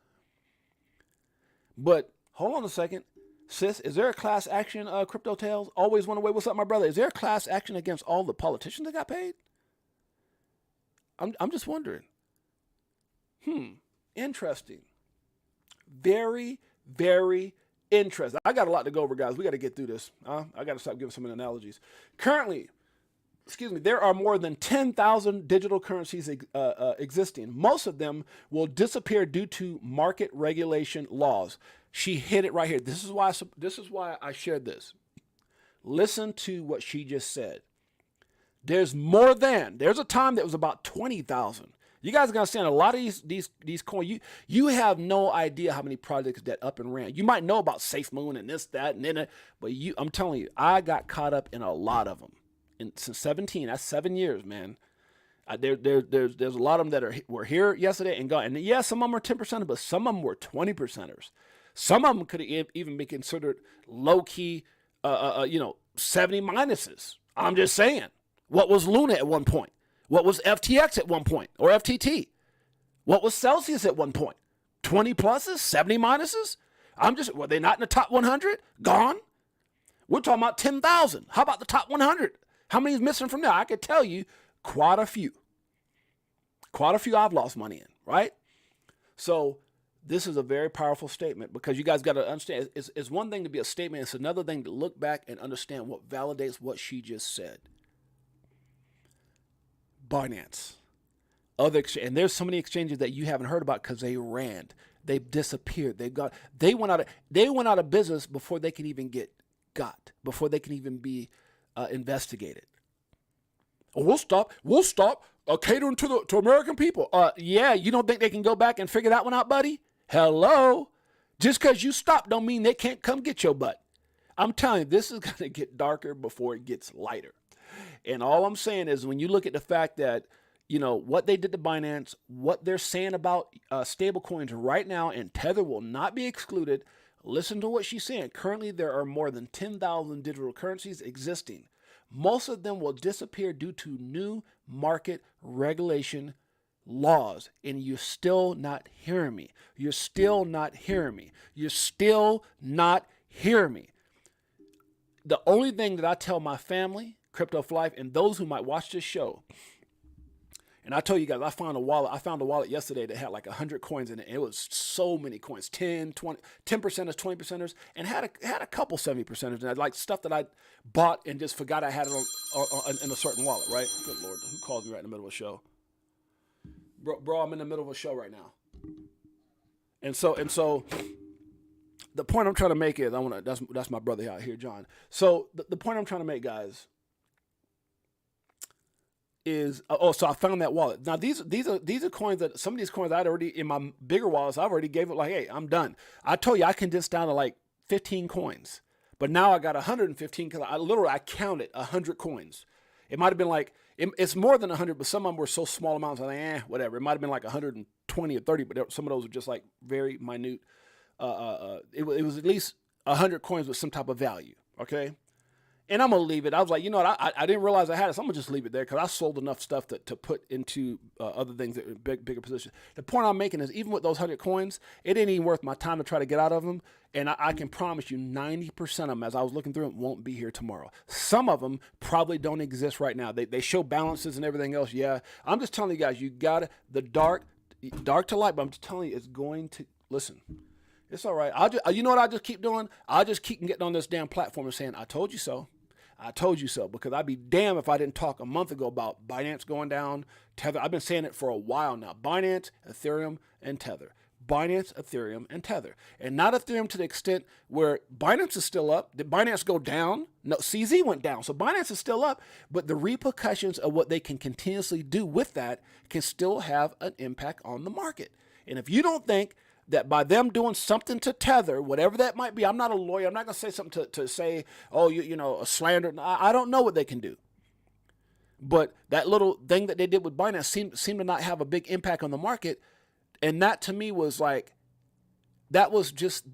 But hold on a second. Sis, is there a class action, Crypto Tales? Always One Away. What's up, my brother? Is there a class action against all the politicians that got paid? I'm just wondering. Interesting. Very, very interesting. I got a lot to go over, guys. We got to get through this. I got to stop giving some analogies. Currently, there are more than 10,000 digital currencies existing. Most of them will disappear due to market regulation laws. She hit it right here. This is why I shared this. Listen to what she just said. There's a time that was about 20,000. You guys are going to understand a lot of these coins. You have no idea how many projects that up and ran. You might know about SafeMoon and this, that, and then, but I'm telling you, I got caught up in a lot of them. Since 17, that's 7 years, man. There's a lot of them that were here yesterday and gone. And yeah, some of them are 10%, but some of them were 20%ers. Some of them could even be considered low key, 70 minuses. I'm just saying. What was Luna at one point? What was FTX at one point? Or FTT? What was Celsius at one point? 20 pluses? 70 minuses? Were they not in the top 100? Gone? We're talking about 10,000. How about the top 100? How many is missing from there? I could tell you Quite a few I've lost money in, right? So this is a very powerful statement because you guys got to understand it's one thing to be a statement. It's another thing to look back and understand what validates what she just said. Binance, and there's so many exchanges that you haven't heard about because they ran, they've disappeared, they went out of business before they can even before they can even be investigated. We'll stop catering to American people. Yeah, you don't think they can go back and figure that one out, buddy? Hello? Just because you stop don't mean they can't come get your butt. I'm telling you, this is going to get darker before it gets lighter. And all I'm saying is when you look at the fact that, what they did to Binance, what they're saying about stable coins right now, and Tether will not be excluded, listen to what she's saying. Currently, there are more than 10,000 digital currencies existing. Most of them will disappear due to new market regulation laws. And you're still not hearing me. You're still not hearing me. You're still not hearing me. The only thing that I tell my family, Crypto for Life, and those who might watch this show, and I told you guys, I found a wallet yesterday that had like 100 coins in it. It was so many coins, 10, 20, 10%ers, 20%ers, and had a couple 70%ers in it, like stuff that I bought and just forgot I had it on in a certain wallet, right? Good Lord, who called me right in the middle of a show? Bro, I'm in the middle of a show right now. And so the point I'm trying to make is, that's my brother out here, John. So the point I'm trying to make, guys, is so I found that wallet. Now these are coins that some of these coins I'd already in my bigger wallets I've already gave it like, hey, I'm done. I told you I condensed down to like 15 coins, but now I got 115 because I counted 100 coins. It might have been like it's more than 100, but some of them were so small amounts. I'm like, whatever. It might have been like 120 or 30, but some of those were just like very minute. It was at least 100 coins with some type of value. Okay. And I'm going to leave it. I was like, you know what? I didn't realize I had it, so I'm going to just leave it there because I sold enough stuff to put into other things that were bigger positions. The point I'm making is even with those 100 coins, it ain't even worth my time to try to get out of them. And I can promise you 90% of them, as I was looking through them, won't be here tomorrow. Some of them probably don't exist right now. They show balances and everything else. Yeah. I'm just telling you guys, you got the dark to light, but I'm just telling you, it's going to, listen. It's all right. You know what I just keep doing? I'll just keep getting on this damn platform and saying, I told you so. I told you so, because I'd be damned if I didn't talk a month ago about Binance going down, Tether. I've been saying it for a while now. Binance, Ethereum, and Tether. Binance, Ethereum, and Tether. And not Ethereum to the extent where Binance is still up. Did Binance go down? No, CZ went down. So Binance is still up, but the repercussions of what they can continuously do with that can still have an impact on the market. And if you don't think that by them doing something to Tether, whatever that might be, I'm not a lawyer. I'm not going to say something to say, oh, you know, a slander. I don't know what they can do. But that little thing that they did with Binance seemed to not have a big impact on the market. And that to me was like, that was just,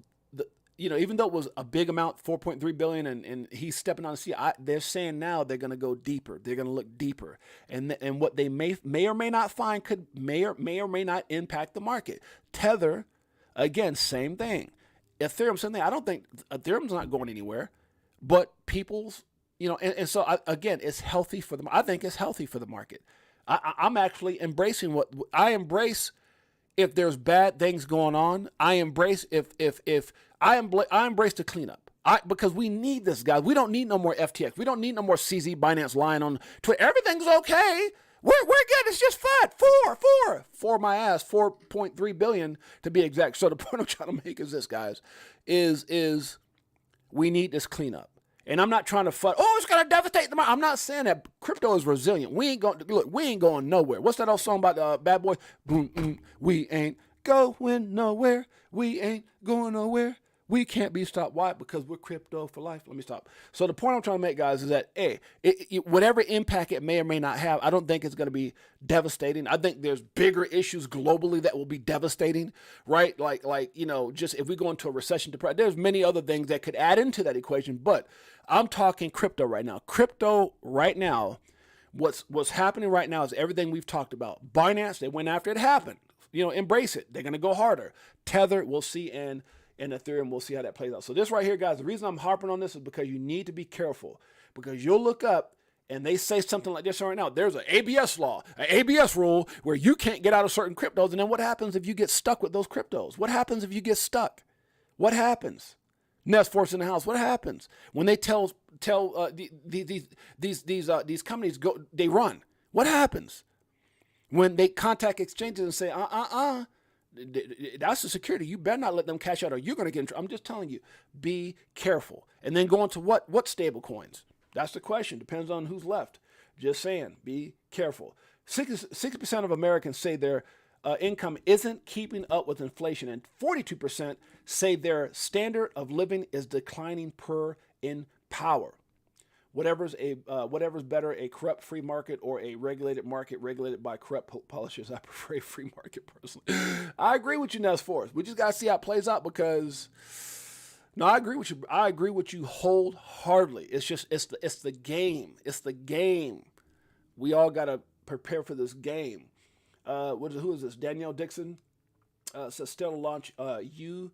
even though it was a big amount, 4.3 billion, and he's stepping on the sea, they're saying now they're going to go deeper. They're going to look deeper. And what they may or may not find may or may not impact the market. Tether, again, same thing. Ethereum, same thing. I don't think Ethereum's not going anywhere, but people's, and so again, it's healthy for them. I think it's healthy for the market. I'm actually embracing I embrace. If there's bad things going on, I embrace. I embrace the cleanup. Because we need this, guys. We don't need no more FTX. We don't need no more CZ Binance lying on Twitter. Everything's okay. We're good. It's just fun. Four my ass. 4.3 billion to be exact. So the point I'm trying to make is this, guys, is we need this cleanup. And I'm not trying to it's going to devastate the market. I'm not saying that. Crypto is resilient. We ain't going nowhere. What's that old song about Bad Boys? Boom, we ain't going nowhere. We ain't going nowhere. We can't be stopped. Why? Because we're crypto for life. Let me stop. So the point I'm trying to make, guys, is that, whatever impact it may or may not have, I don't think it's going to be devastating. I think there's bigger issues globally that will be devastating, right? Like just if we go into a recession, there's many other things that could add into that equation. But I'm talking crypto right now. Crypto right now, what's happening right now is everything we've talked about. Binance, they went after it happened. Embrace it. They're going to go harder. Tether, we'll see, and Ethereum, we'll see how that plays out. So this right here, guys, the reason I'm harping on this is because you need to be careful, because you'll look up and they say something like this right now, there's an ABS law, an ABS rule where you can't get out of certain cryptos. And then what happens if you get stuck with those cryptos? What happens if you get stuck? What happens? Nest Force in the house. What happens when they tell these companies go, they run? What happens when they contact exchanges and say, that's the security. You better not let them cash out or you're going to get in trouble. I'm just telling you, be careful. And then go on to what stable coins? That's the question. Depends on who's left. Just saying, be careful. 60% of Americans say their income isn't keeping up with inflation, and 42% say their standard of living is declining per in power. Whatever's better, a corrupt free market or a regulated market regulated by corrupt politicians. I prefer a free market personally. I agree with you, Nest Force. We just gotta see how it plays out because no, I agree with you. I agree with you wholeheartedly. It's the game. It's the game. We all gotta prepare for this game. Who is this? Danielle Dixon says still to launch EURC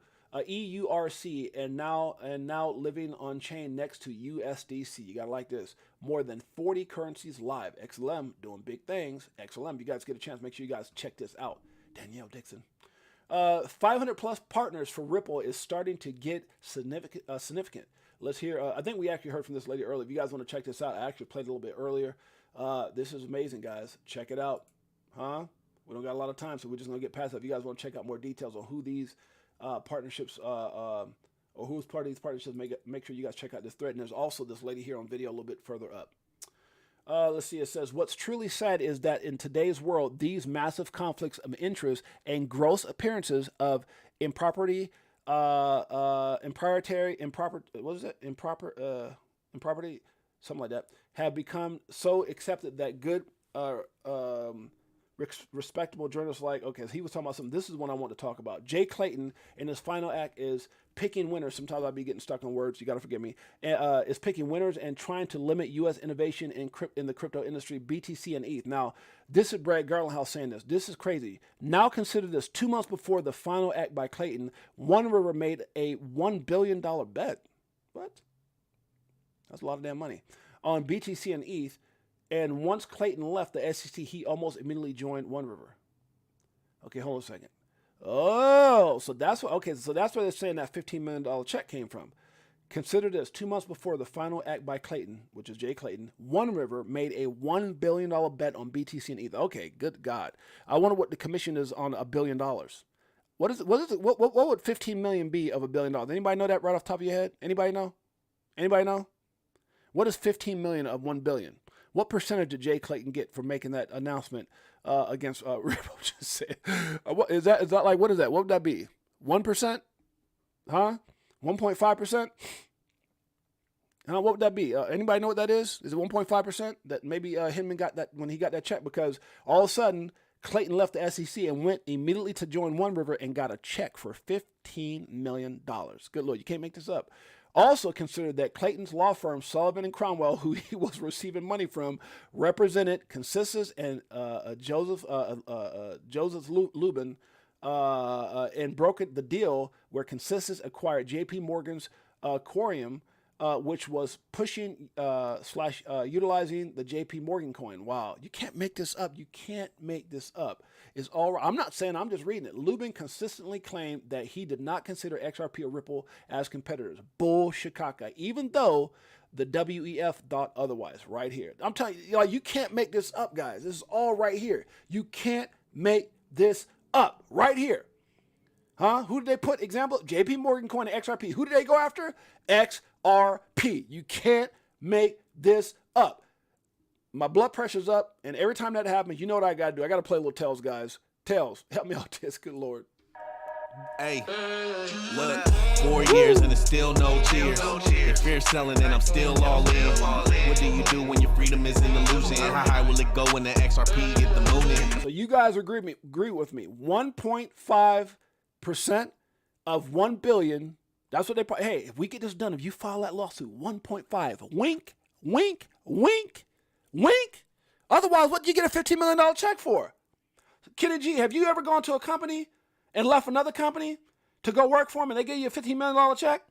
and now living on chain next to USDC. You gotta like this. More than 40 currencies live. XLM doing big things. XLM, you guys get a chance. Make sure you guys check this out. Danielle Dixon. 500 plus partners for Ripple is starting to get significant. Let's hear. I think we actually heard from this lady earlier. If you guys want to check this out, I actually played a little bit earlier. This is amazing, guys. Check it out. We don't got a lot of time, so we're just gonna get past that. If you guys want to check out more details on who these partnerships or who's part of these partnerships, make sure you guys check out this thread. And there's also this lady here on video a little bit further up. Let's see. It says, what's truly sad is that in today's world, these massive conflicts of interest and gross appearances of improperty, improperty, something like that, have become so accepted that good, respectable journalists okay, so he was talking about something. This is one I want to talk about. Jay Clayton in his final act is picking winners. Sometimes I'll be getting stuck on words. You got to forgive me. Is picking winners and trying to limit U.S. innovation in the crypto industry, BTC and ETH. Now, this is Brad Garlinghouse saying this. This is crazy. Now consider this. 2 months before the final act by Clayton, One River made a $1 billion bet. What? That's a lot of damn money. On BTC and ETH. And once Clayton left the SEC, he almost immediately joined One River. Okay, hold on a second. Oh, so that's what. Okay, so that's where they're saying that $15 million check came from. Consider this: 2 months before the final act by Clayton, which is Jay Clayton, One River made a $1 billion bet on BTC and ETH. Okay, good God! I wonder what the commission is on $1 billion. What is it? What would 15 million be of $1 billion? Anybody know that right off the top of your head? Anybody know? Anybody know? What is 15 million of 1 billion? What percentage did Jay Clayton get for making that announcement against Ripple? Just say, what is that? Is that like, what is that? What would that be? 1%? Huh? 1.5%? What would that be? Anybody know what that is? Is it 1.5%? That maybe Hinman got that when he got that check, because all of a sudden Clayton left the SEC and went immediately to join One River and got a check for $15 million. Good Lord, you can't make this up. Also considered that Clayton's law firm, Sullivan & Cromwell, who he was receiving money from, represented Consensus and Joseph Lubin and brokered the deal where Consensus acquired J.P. Morgan's Quorum, which was pushing utilizing the J.P. Morgan coin. Wow, you can't make this up. You can't make this up. It's all right. I'm not saying, I'm just reading it. Lubin consistently claimed that he did not consider XRP or Ripple as competitors. Bullshikaka. Even though the WEF thought otherwise. Right here. I'm telling you, you can't make this up, guys. This is all right here. You can't make this up. Right here. Huh? Who did they put? Example, JP Morgan coin and XRP. Who did they go after? XRP. You can't make this up. My blood pressure's up, and every time that happens, you know what I got to do? I got to play a little Tails, guys. Tails, help me out this. Good Lord. Hey, look, 4 years and it's still no cheers. If you're selling and I'm still all in. What do you do when your freedom is in illusion? How high will it go when the XRP get the moon in? So you guys agree with me. 1.5% of 1 billion. That's what they. Hey, if we get this done, if you file that lawsuit, 1.5. Wink, wink, wink, wink. Otherwise, what do you get a $15 million check for? Kitty G, have you ever gone to a company and left another company to go work for them and they gave you a $15 million check?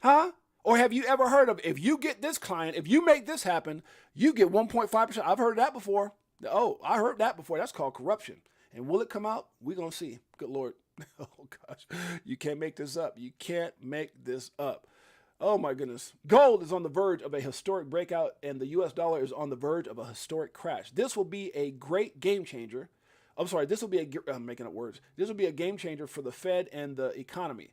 Huh? Or have you ever heard of, if you get this client, if you make this happen, you get 1.5%? I've heard that before. Oh, I heard that before. That's called corruption. And will it come out? We're going to see. Good Lord. Oh, gosh. You can't make this up. You can't make this up. Oh, my goodness. Gold is on the verge of a historic breakout, and the U.S. dollar is on the verge of a historic crash. This will be a great game changer. I'm sorry. This will be I'm making up words. This will be a game changer for the Fed and the economy.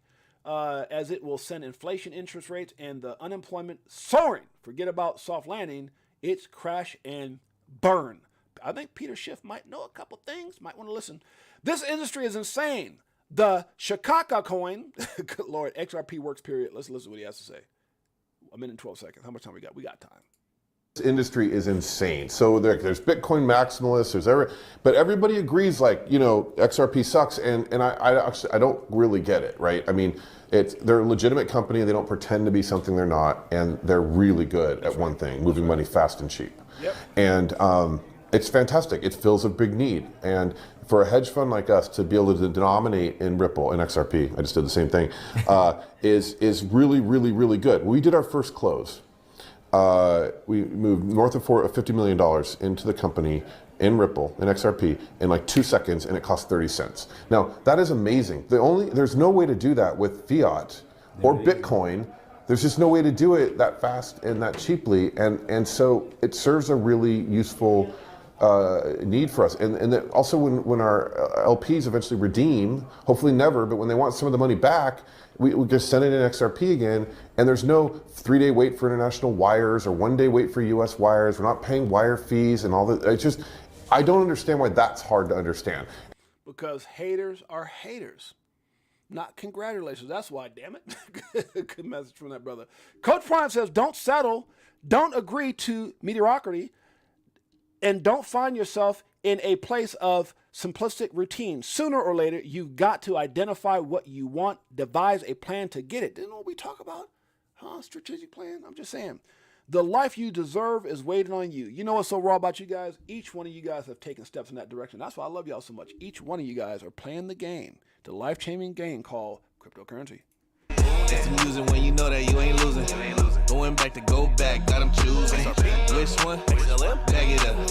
As it will send inflation, interest rates, and the unemployment soaring. Forget about soft landing. It's crash and burn. I think Peter Schiff might know a couple things. Might want to listen. This industry is insane. The Chicago coin, good Lord, XRP works, period. Let's listen to what he has to say. A minute and 12 seconds. How much time we got? We got time. This industry is insane. So there's Bitcoin maximalists, but everybody agrees, like, XRP sucks, and I don't really get it, right? I mean, they're a legitimate company. They don't pretend to be something they're not, and they're really good at one thing: moving money fast and cheap. Yep. And it's fantastic. It fills a big need, and for a hedge fund like us to be able to denominate in Ripple and XRP, I just did the same thing, is really, really, really good. We did our first close. We moved north of $50 million into the company in Ripple, in XRP, in like 2 seconds, and it cost 30 cents. Now, that is amazing. There's no way to do that with fiat or Bitcoin. There's just no way to do it that fast and that cheaply. And so it serves a really useful need for us. And that also when our LPs eventually redeem, hopefully never, but when they want some of the money back, we just send it in XRP again, and there's no 3-day wait for international wires or 1-day wait for US wires. We're not paying wire fees and all that. It's just, I don't understand why that's hard to understand. Because haters are haters, not congratulations. That's why, damn it. Good message from that brother. Coach Prime says, don't settle, don't agree to mediocrity, and don't find yourself in a place of simplistic routine. Sooner or later, you've got to identify what you want, devise a plan to get it. Didn't know what we talk about? Strategic plan? I'm just saying. The life you deserve is waiting on you. You know what's so raw about you guys? Each one of you guys have taken steps in that direction. That's why I love y'all so much. Each one of you guys are playing the game, the life-changing game called cryptocurrency. It's amusing when you know that you ain't losing. Going back to go back, got them choosing. Which one? Bag it up.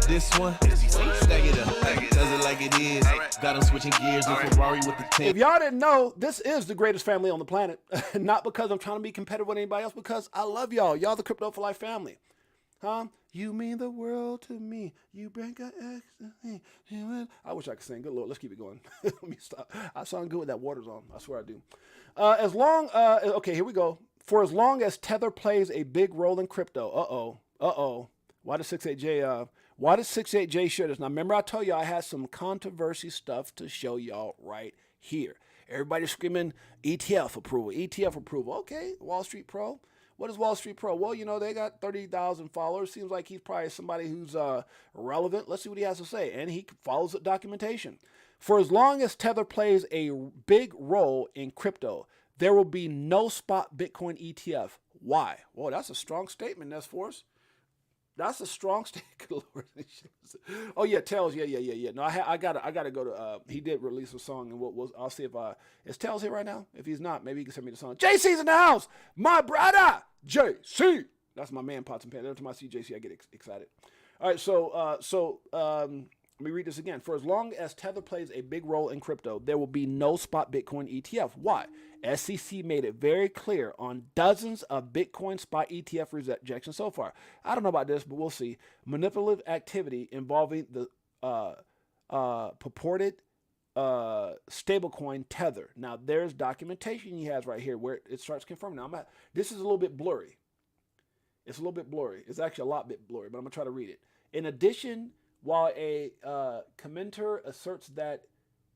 This one? Stack it up. Does it like it is. Got them switching gears with Ferrari with the 10. If y'all didn't know, this is the greatest family on the planet. Not because I'm trying to be competitive with anybody else, because I love y'all. Y'all the Crypto for Life family. You mean the world to me. You bring an ecstasy. I wish I could sing. Good Lord, let's keep it going. Let me stop. I sound good with that water's on. I swear I do. Okay, here we go. For as long as Tether plays a big role in crypto. Why does 6.8Jay share this? Now, remember I told you I had some controversy stuff to show y'all right here. Everybody's screaming ETF approval, ETF approval. Okay, Wall Street Pro. What is Wall Street Pro? Well, they got 30,000 followers. Seems like he's probably somebody who's relevant. Let's see what he has to say. And he follows the documentation. For as long as Tether plays a big role in crypto, there will be no spot Bitcoin ETF. Why? Well, that's a strong statement, S-Force. That's a strong statement. Oh yeah, Tails. Yeah. No, I gotta go to. He did release a song, and I'll see if is Tails here right now. If he's not, maybe he can send me the song. JC's in the house, my brother JC. That's my man, Pots and Pans. Every time I see JC, I get excited. All right, so let me read this again. For as long as Tether plays a big role in crypto, there will be no spot Bitcoin ETF. Why? SEC made it very clear on dozens of Bitcoin spot ETF rejections so far. I don't know about this, but we'll see. Manipulative activity involving the purported stablecoin Tether. Now, there's documentation he has right here where it starts confirming. Now, this is a little bit blurry. It's a little bit blurry. It's actually a lot bit blurry, but I'm going to try to read it. In addition, while a commenter asserts that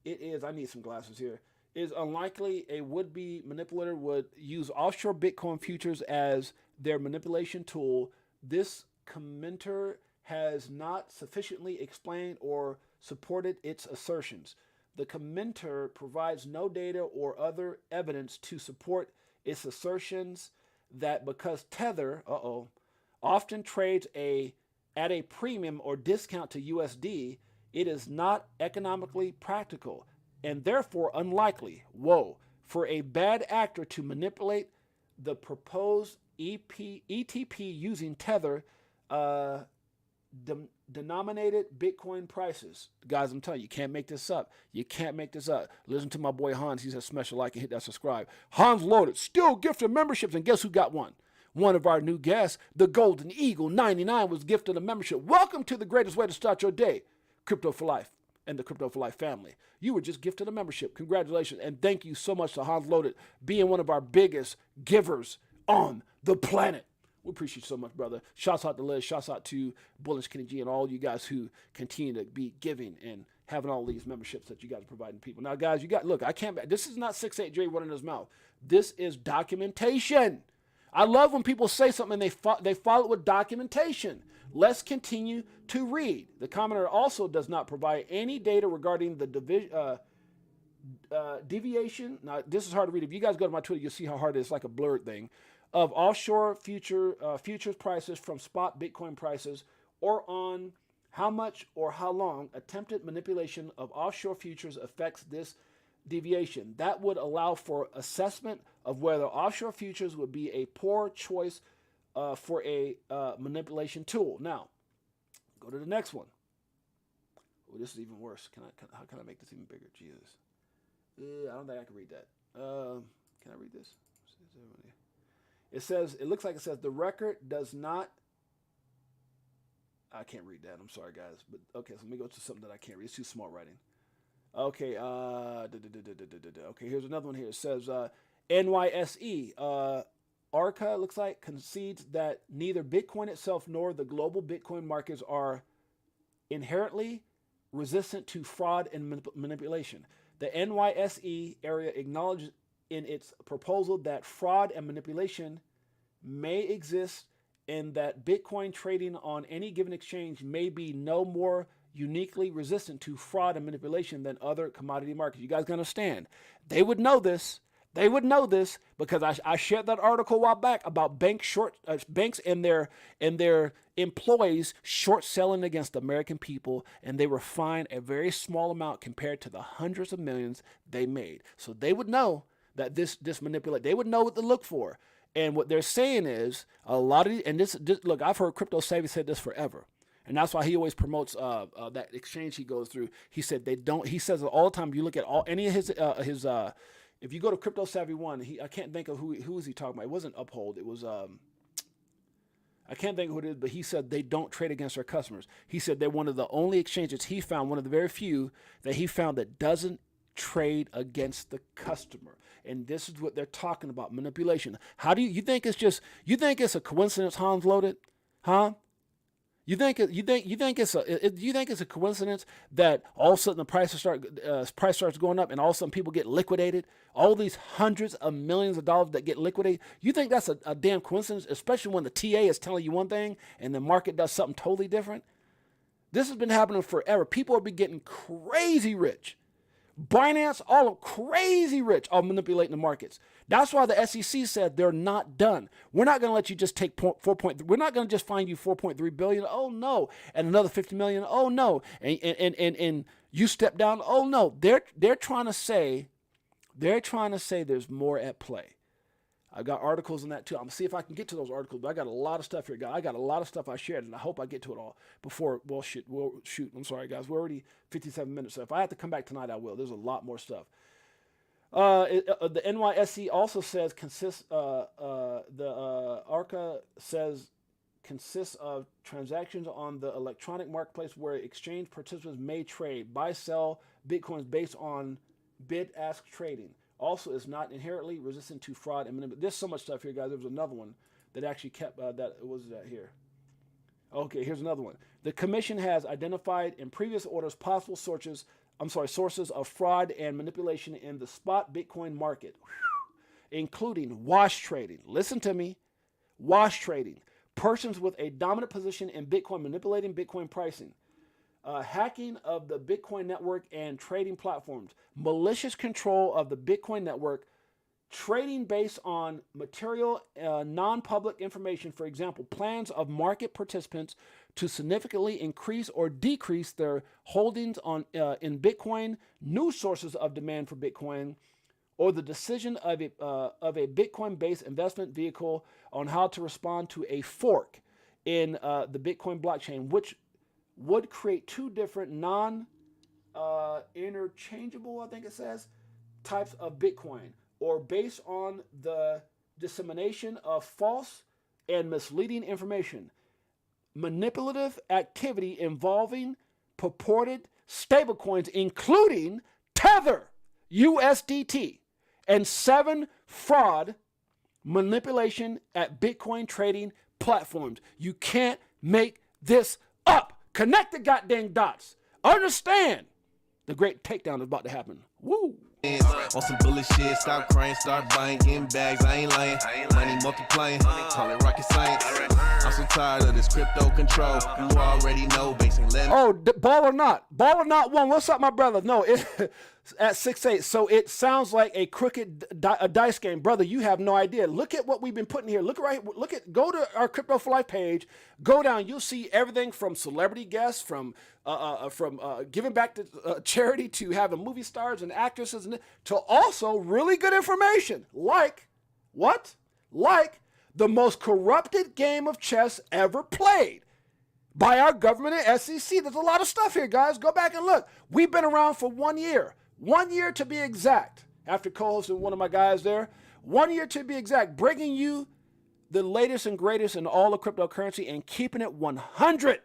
it is, I need some glasses here, is unlikely a would-be manipulator would use offshore Bitcoin futures as their manipulation tool, this commenter has not sufficiently explained or supported its assertions. The commenter provides no data or other evidence to support its assertions that because Tether, often trades at a premium or discount to USD, it is not economically practical and therefore unlikely, for a bad actor to manipulate the proposed ETP using Tether denominated Bitcoin prices. Guys, I'm telling you, you can't make this up. You can't make this up. Listen to my boy Hans. He's a special like and hit that subscribe. Hans Loaded still gifted memberships, and guess who got one? One of our new guests, the Golden Eagle 99, was gifted a membership. Welcome to the greatest way to start your day, Crypto for Life and the Crypto for Life family. You were just gifted a membership. Congratulations, and thank you so much to Hans Loaded being one of our biggest givers on the planet. We appreciate you so much, brother. Shouts out to Liz. Shouts out to Bullish Kenny G and all you guys who continue to be giving and having all these memberships that you guys are providing people. Now, guys, look, I can't, this is not 6-8Jay running his mouth. This is documentation. I love when people say something and they follow it with documentation. Let's continue to read. The commenter also does not provide any data regarding the deviation. Now, this is hard to read. If you guys go to my Twitter, you'll see how hard it is. It's like a blurred thing. Of offshore futures prices from spot Bitcoin prices, or on how much or how long attempted manipulation of offshore futures affects this deviation. That would allow for assessment of whether offshore futures would be a poor choice for a manipulation tool. Now, go to the next one. Oh, this is even worse. How can I make this even bigger? Jesus. I don't think I can read that. Can I read this? It says, it looks like it says the record does not, I can't read that. I'm sorry, guys. But okay, so let me go to something that I can't read. It's too small writing. Okay, okay, here's another one here. It says NYSE, ARCA, looks like, concedes that neither Bitcoin itself nor the global Bitcoin markets are inherently resistant to fraud and manipulation. The NYSE area acknowledges in its proposal that fraud and manipulation may exist and that Bitcoin trading on any given exchange may be no more uniquely resistant to fraud and manipulation than other commodity markets. You guys understand? They would know this. They would know this because I shared that article a while back about banks and their employees short selling against the American people, and they were fined a very small amount compared to the hundreds of millions they made. So they would know that this manipulate. They would know what to look for. And what they're saying is a lot of this, look, I've heard Crypto Savvy said this forever. And that's why he always promotes that exchange he goes through. He said they don't. He says it all the time. If you look at any of his if you go to Crypto Savvy 1, I can't think of who is he talking about. It wasn't Uphold. It was I can't think of who it is, but he said they don't trade against their customers. He said they're one of the only exchanges he found, one of the very few that he found that doesn't trade against the customer. And this is what they're talking about, manipulation. How do you think it's a coincidence, Hans Loaded? Huh? You think it's a coincidence that all of a sudden the price starts going up and all of a sudden people get liquidated? All these hundreds of millions of dollars that get liquidated. You think that's a damn coincidence, especially when the TA is telling you one thing and the market does something totally different? This has been happening forever. People have been getting crazy rich. Binance, all of crazy rich, all manipulating the markets. That's why the SEC said they're not done. We're not going to let you just take 4.3. We're not going to just fine you 4.3 billion. Oh no, and another 50 million. Oh no, and you step down. Oh no, they're trying to say there's more at play. I got articles on that too. I'm gonna see if I can get to those articles. But I got a lot of stuff here, guys. I got a lot of stuff I shared, and I hope I get to it all before. Well, shoot. I'm sorry, guys. We're already 57 minutes. So if I have to come back tonight, I will. There's a lot more stuff. The NYSE also says ARCA says consists of transactions on the electronic marketplace where exchange participants may trade, buy, sell Bitcoins based on bid-ask trading. Also is not inherently resistant to fraud and manipulation. There's so much stuff here, guys. There was another one that actually kept that was that here. Okay, here's another one. The commission has identified in previous orders possible sources of fraud and manipulation in the spot Bitcoin market, including wash trading. Listen to me. Wash trading. Persons with a dominant position in Bitcoin manipulating Bitcoin pricing. Hacking of the Bitcoin network and trading platforms, malicious control of the Bitcoin network, trading based on material, non-public information, for example, plans of market participants to significantly increase or decrease their holdings in Bitcoin, new sources of demand for Bitcoin, or the decision of a Bitcoin-based investment vehicle on how to respond to a fork in the Bitcoin blockchain, which would create two different non-interchangeable, I think it says, types of Bitcoin, or based on the dissemination of false and misleading information, manipulative activity involving purported stablecoins, including Tether, USDT, and 7 fraud manipulation at Bitcoin trading platforms. You can't make this up. Connect the goddamn dots. Understand the great takedown is about to happen. Woo! On some bullet shit, stop crying, start buying, getting bags, I ain't lying. Money multiplying, call it rocket science. I'm so tired of this crypto control. You already know, basing lending. Oh, ball or not one. What's up, my brother? No, it at 6-8. So it sounds like a crooked dice game, brother. You have no idea. Look at what we've been putting here. Go to our Crypto for Life page. Go down. You'll see everything from celebrity guests, from giving back to charity, to having movie stars and actresses, to also really good information like what? Like the most corrupted game of chess ever played by our government and SEC. There's a lot of stuff here, guys. Go back and look. We've been around for 1 year. 1 year to be exact. After co-hosting one of my guys there. 1 year to be exact. Bringing you the latest and greatest in all of cryptocurrency and keeping it 100%.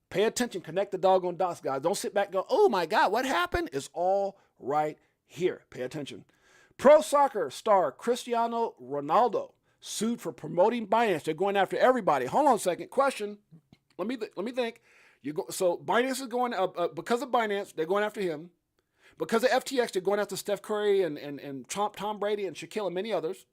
Pay attention. Connect the doggone dots, guys. Don't sit back and go, oh my God, what happened? It's all right here. Pay attention. Pro soccer star Cristiano Ronaldo sued for promoting Binance. They're going after everybody. Hold on a second. Question. Let me think. So Binance is going because of Binance. They're going after him. Because of FTX, they're going after Steph Curry and Tom Brady and Shaquille and many others.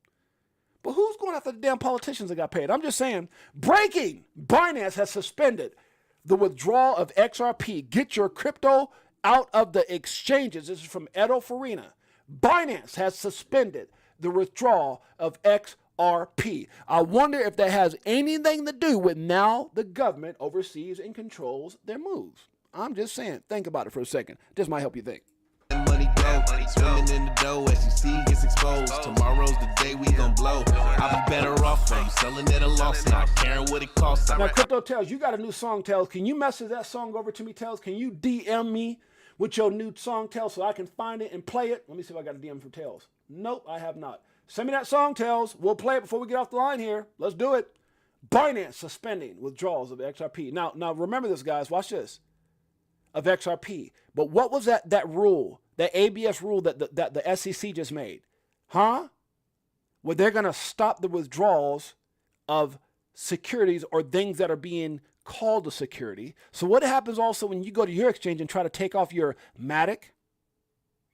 But who's going after the damn politicians that got paid? I'm just saying. Breaking. Binance has suspended the withdrawal of XRP. Get your crypto out of the exchanges. This is from Edo Farina. Binance has suspended the withdrawal of XRP. I wonder if that has anything to do with now the government oversees and controls their moves. I'm just saying. Think about it for a second. This might help you think. Money go, swimming in the dough as you see gets exposed. Tomorrow's the day we gon' blow. I'll be better off from selling at a loss, not caring what it costs. Now, Crypto Tales, you got a new song, Tales. Can you message that song over to me, Tales? Can you DM me with your new song, Tales, so I can find it and play it? Let me see if I got a DM from Tales. Nope, I have not. Send me that song, Tales. We'll play it before we get off the line here. Let's do it. Binance suspending withdrawals of XRP. Now remember this, guys. Watch this. Of XRP. But what was that rule, that ABS rule that the SEC just made? Huh? Well, they're going to stop the withdrawals of securities or things that are being called a security. So what happens also when you go to your exchange and try to take off your Matic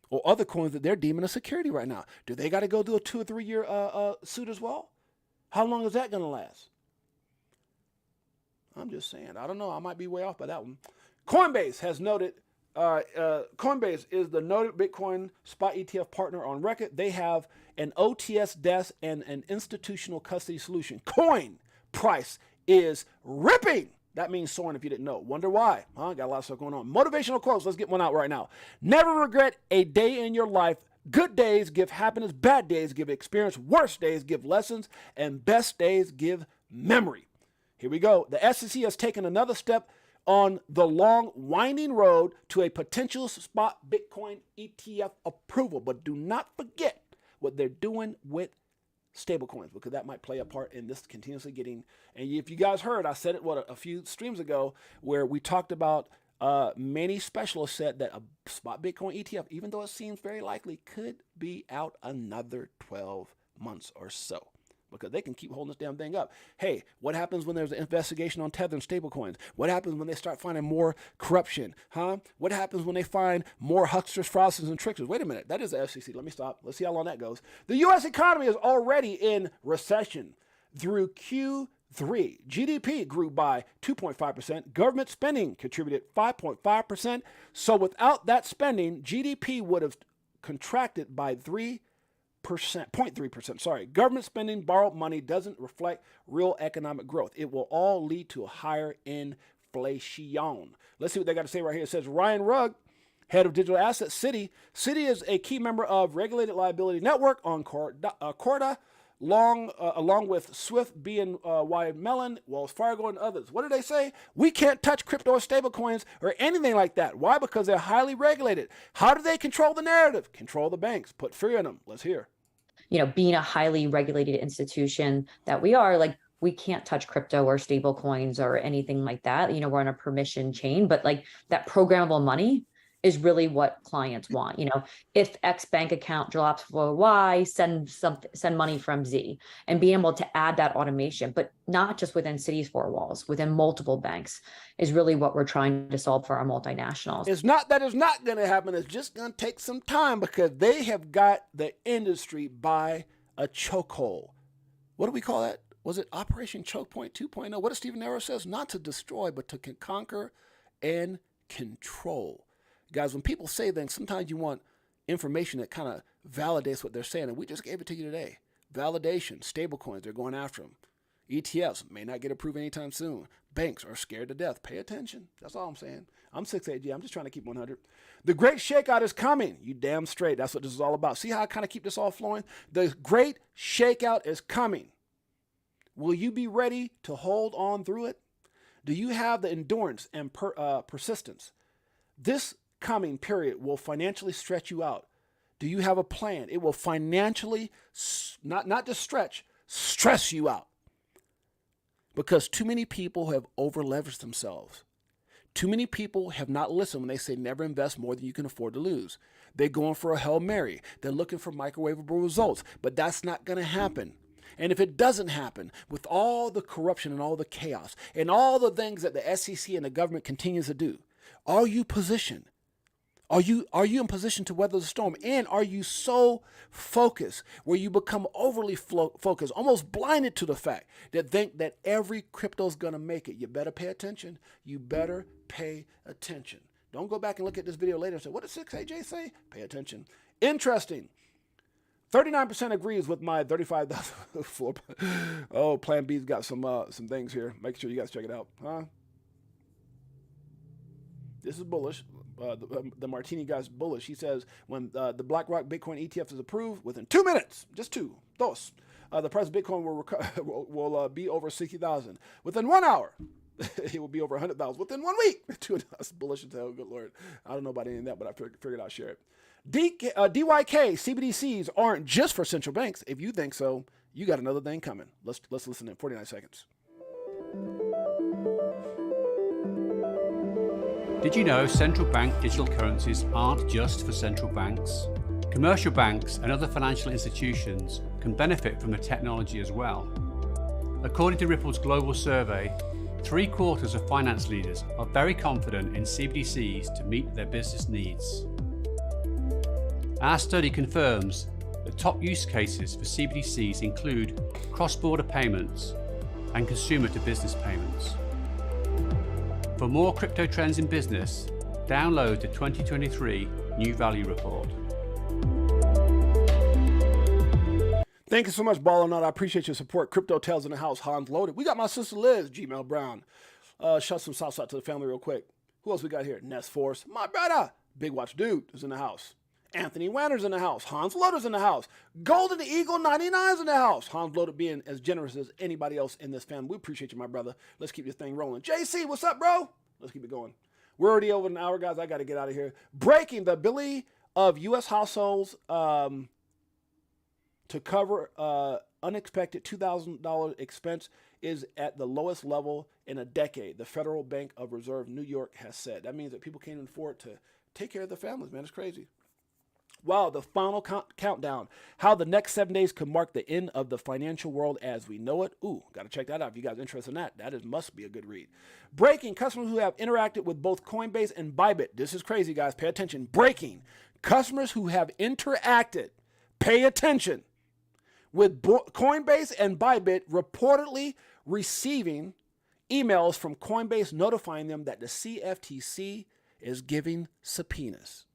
or other coins that they're deeming a security right now? Do they got to go do a 2 or 3 year suit as well? How long is that going to last? I'm just saying. I don't know. I might be way off by that one. Coinbase has noted, Coinbase is the noted Bitcoin spot ETF partner on record. They have an OTS desk and an institutional custody solution. Coin price is ripping. That means soaring if you didn't know. Wonder why? Got a lot of stuff going on. Motivational quotes. Let's get one out right now. Never regret a day in your life. Good days give happiness. Bad days give experience. Worst days give lessons. And best days give memory. Here we go. The SEC has taken another step on the long, winding road to a potential spot Bitcoin ETF approval. But do not forget what they're doing with stablecoins, because that might play a part in this continuously getting. And if you guys heard, I said it a few streams ago, where we talked about many specialists said that a spot Bitcoin ETF, even though it seems very likely, could be out another 12 months or so, because they can keep holding this damn thing up. Hey, what happens when there's an investigation on Tether and stablecoins? What happens when they start finding more corruption? What happens when they find more hucksters, fraudsters, and tricksters? Wait a minute, that is the FCC. Let me stop. Let's see how long that goes. The U.S. economy is already in recession. Through Q3, GDP grew by 2.5%. Government spending contributed 5.5%. So without that spending, GDP would have contracted by 0.3%. Sorry. Government spending, borrowed money doesn't reflect real economic growth. It will all lead to a higher inflation. Let's see what they got to say right here. It says Ryan Rugg Head of digital assets, Citi. Citi is a key member of Regulated Liability Network on Corda, along with Swift, BNY Mellon, Wells Fargo, and others. What did they say? We can't touch crypto or stablecoins or anything like that. Why? Because they're highly regulated. How do they control the narrative? Control the banks. Put fear in them. Let's hear. Being a highly regulated institution that we are, like, we can't touch crypto or stable coins or anything like that. We're on a permission chain, but like that programmable money is really what clients want. If X bank account drops for Y, send money from Z, and being able to add that automation, but not just within Citi's four walls, within multiple banks, is really what we're trying to solve for our multinationals. It's not that it's not going to happen. It's just going to take some time because they have got the industry by a chokehold. What do we call that? Was it Operation Choke Point 2.0? What does Stephen Arrow says? Not to destroy, but to conquer and control. Guys, when people say things, sometimes you want information that kind of validates what they're saying, and we just gave it to you today. Validation, stablecoins, they're going after them. ETFs may not get approved anytime soon. Banks are scared to death. Pay attention. That's all I'm saying. I'm 6.8Jay. I'm just trying to keep 100. The great shakeout is coming. You damn straight. That's what this is all about. See how I kind of keep this all flowing? The great shakeout is coming. Will you be ready to hold on through it? Do you have the endurance and persistence? This coming period will financially stretch you out. Do you have a plan? It will financially, not just stress you out. Because too many people have over-leveraged themselves. Too many people have not listened when they say never invest more than you can afford to lose. They're going for a Hail Mary. They're looking for microwavable results, but that's not going to happen. And if it doesn't happen, with all the corruption and all the chaos and all the things that the SEC and the government continues to do, are you positioned? Are you in position to weather the storm? And are you so focused where you become overly focused, almost blinded to the fact that think that every crypto is going to make it? You better pay attention. You better pay attention. Don't go back and look at this video later and say, what did 6.8Jay say? Pay attention. Interesting. 39% agrees with my 35,000 floor. Oh, Plan B's got some things here. Make sure you guys check it out. This is bullish. The Martini guy's bullish. He says when the BlackRock Bitcoin ETF is approved, within 2 minutes, just two, the price of Bitcoin will be over 60,000. Within 1 hour, it will be over 100,000. Within 1 week, that's bullish as hell. Good Lord, I don't know about any of that, but I figured I'd share it. DYK CBDCs aren't just for central banks. If you think so, you got another thing coming. Let's listen in 49 seconds. Did you know central bank digital currencies aren't just for central banks? Commercial banks and other financial institutions can benefit from the technology as well. According to Ripple's global survey, 3/4 of finance leaders are very confident in CBDCs to meet their business needs. Our study confirms that top use cases for CBDCs include cross-border payments and consumer-to-business payments. For more crypto trends in business, download the 2023 New Value Report. Thank you so much, Ball or Not. I appreciate your support. Crypto Tales in the house. Hans Loaded. We got my sister Liz, Gmail Brown. Shout some sauce out to the family real quick. Who else we got here? Nest Force. My brother. Big Watch Dude is in the house. Anthony Wanner's in the house. Hans Loader's in the house. Golden Eagle 99's in the house. Hans Loader being as generous as anybody else in this family. We appreciate you, my brother. Let's keep this thing rolling. JC, what's up, bro? Let's keep it going. We're already over an hour, guys. I got to get out of here. Breaking the ability of U.S. households to cover unexpected $2,000 expense is at the lowest level in a decade, the Federal Bank of Reserve New York has said. That means that people can't afford to take care of their families, man. It's crazy. Wow, the final countdown. How the next 7 days could mark the end of the financial world as we know it. Ooh, got to check that out if you guys are interested in that. That must be a good read. Breaking, customers who have interacted with both Coinbase and Bybit. This is crazy, guys. Pay attention. Breaking, customers who have interacted, pay attention, with Coinbase and Bybit reportedly receiving emails from Coinbase notifying them that the CFTC is giving subpoenas.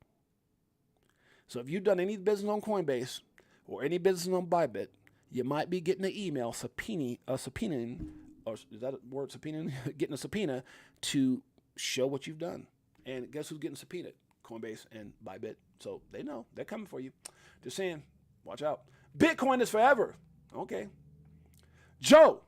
So if you've done any business on Coinbase or any business on Bybit, you might be getting an email subpoenaing, or is that a word, subpoenaing? Getting a subpoena to show what you've done. And guess who's getting subpoenaed? Coinbase and Bybit. So they know. They're coming for you. Just saying, watch out. Bitcoin is forever. Okay. Joe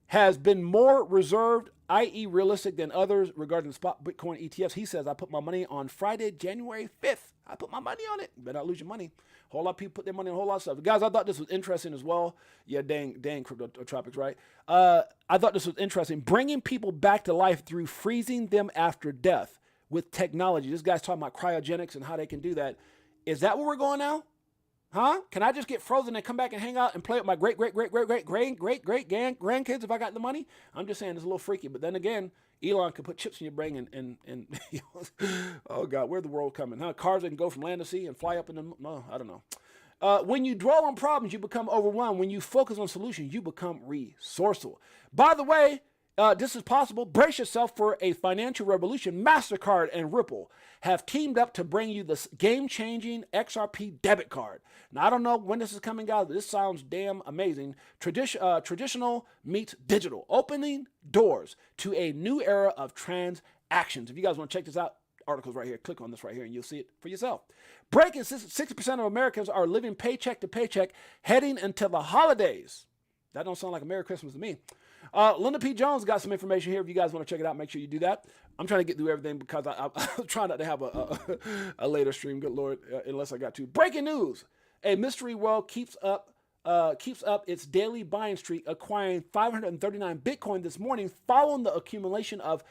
has been more reserved, i.e. realistic than others regarding the spot Bitcoin ETFs. He says, I put my money on Friday, January 5th. I put my money on it. You better not lose your money. A whole lot of people put their money on a whole lot of stuff. Guys, I thought this was interesting as well. Yeah, dang Cryptotropics, right? I thought this was interesting. Bringing people back to life through freezing them after death with technology. This guy's talking about cryogenics and how they can do that. Is that where we're going now? Huh? Can I just get frozen and come back and hang out and play with my great grandkids if I got the money? I'm just saying it's a little freaky. But then again, Elon could put chips in your brain and oh God, where's the world coming? Huh? Cars that can go from land to sea and fly up in the, no, I don't know. When you dwell on problems, you become overwhelmed. When you focus on solutions, you become resourceful. By the way, this is possible. Brace yourself for a financial revolution. MasterCard and Ripple have teamed up to bring you this game-changing XRP debit card. Now, I don't know when this is coming out, but this sounds damn amazing. Traditional meets digital, opening doors to a new era of transactions. If you guys want to check this out, articles right here. Click on this right here and you'll see it for yourself. Breaking 60% of Americans are living paycheck to paycheck heading into the holidays. That don't sound like a Merry Christmas to me. Linda P. Jones got some information here. If you guys want to check it out, make sure you do that. I'm trying to get through everything because I'm trying not to have a later stream, good Lord, unless I got to. Breaking news. A mystery well keeps up its daily buying streak, acquiring 539 Bitcoin this morning following the accumulation of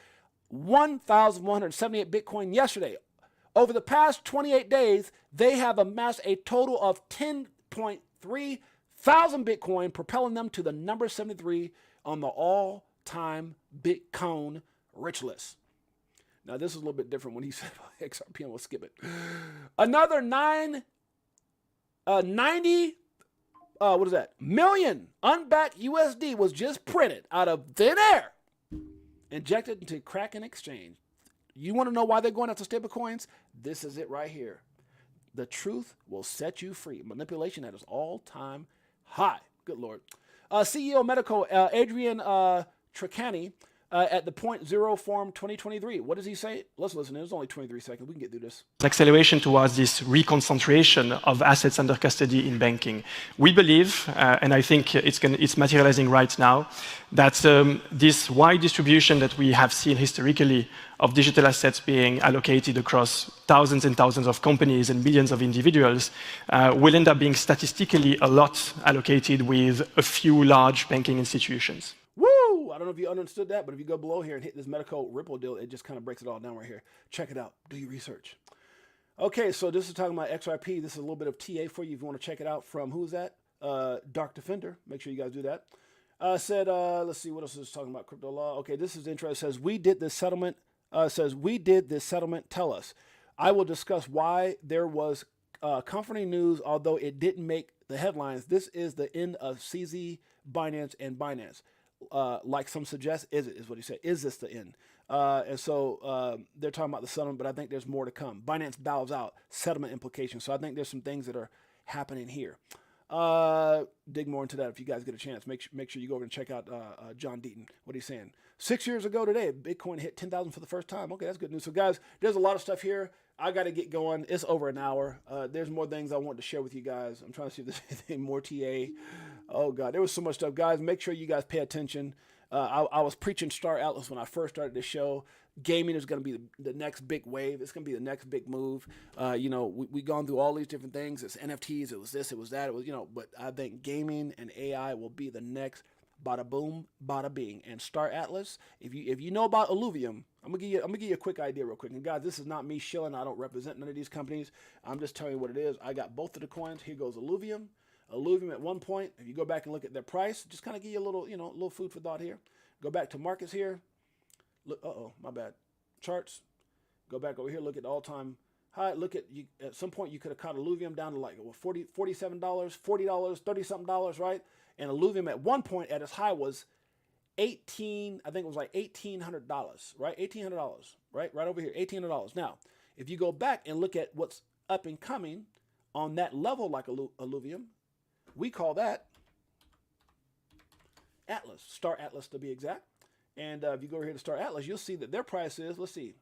1,178 Bitcoin yesterday. Over the past 28 days, they have amassed a total of 10.3 thousand Bitcoin, propelling them to the number 73 on the all-time Bitcoin rich list. Now, this is a little bit different when he said XRP, and we'll skip it. Another 90 million unbacked USD was just printed out of thin air, injected into Kraken Exchange. You want to know why they're going after stablecoins? This is it right here. The truth will set you free. Manipulation at its all-time high. Good Lord. CEO Medical Adrian Tricani at the Point Zero Forum 2023. What does he say? Let's listen. It's only 23 seconds. We can get through this. Acceleration towards this reconcentration of assets under custody in banking. We believe, and I think it's materializing right now, that this wide distribution that we have seen historically of digital assets being allocated across thousands and thousands of companies and millions of individuals will end up being statistically a lot allocated with a few large banking institutions. Woo! I don't know if you understood that, but if you go below here and hit this Medical Ripple deal, it just kind of breaks it all down right here. Check it out. Do your research. Okay, so this is talking about XRP. This is a little bit of TA for you if you want to check it out from, who's that? Dark Defender. Make sure you guys do that. Let's see, what else is talking about crypto law? Okay, this is interesting. Says, we did this settlement. Tell us. I will discuss why there was comforting news, although it didn't make the headlines. This is the end of CZ, Binance, and Binance. Like some suggest, is what he said. Is this the end? And so they're talking about the settlement, but I think there's more to come. Binance bows out, settlement implications. So I think there's some things that are happening here. Dig more into that if you guys get a chance. Make sure you go over and check out John Deaton, what he's saying. 6 years ago today, Bitcoin hit 10,000 for the first time. Okay, that's good news. So guys, there's a lot of stuff here. I got to get going. It's over an hour. There's more things I want to share with you guys. I'm trying to see if there's anything more TA. Oh God, there was so much stuff. Guys, make sure you guys pay attention. I was preaching Star Atlas when I first started the show. Gaming is going to be the next big wave. It's going to be the next big move. We've gone through all these different things. It's NFTs. It was this. It was that. It was, but I think gaming and AI will be the next bada boom, bada bing. And Star Atlas, if you know about Illuvium, I'm gonna give you a quick idea real quick. And guys, this is not me shilling. I don't represent none of these companies. I'm just telling you what it is. I got both of the coins. Here goes Illuvium. Illuvium at one point, if you go back and look at their price, just kind of give you a little food for thought here. Go back to markets here. Look, my bad. Charts. Go back over here. Look at the all-time high. Look at you. At some point, you could have caught Illuvium down to like $47, $40, $30-something, right? And Illuvium at one point at its high was I think it was like $1,800, right? $1,800, right? Right over here, $1,800. Now, if you go back and look at what's up and coming on that level like Illuvium, we call that Atlas, Star Atlas to be exact. And if you go over here to Star Atlas, you'll see that their price is, let's see.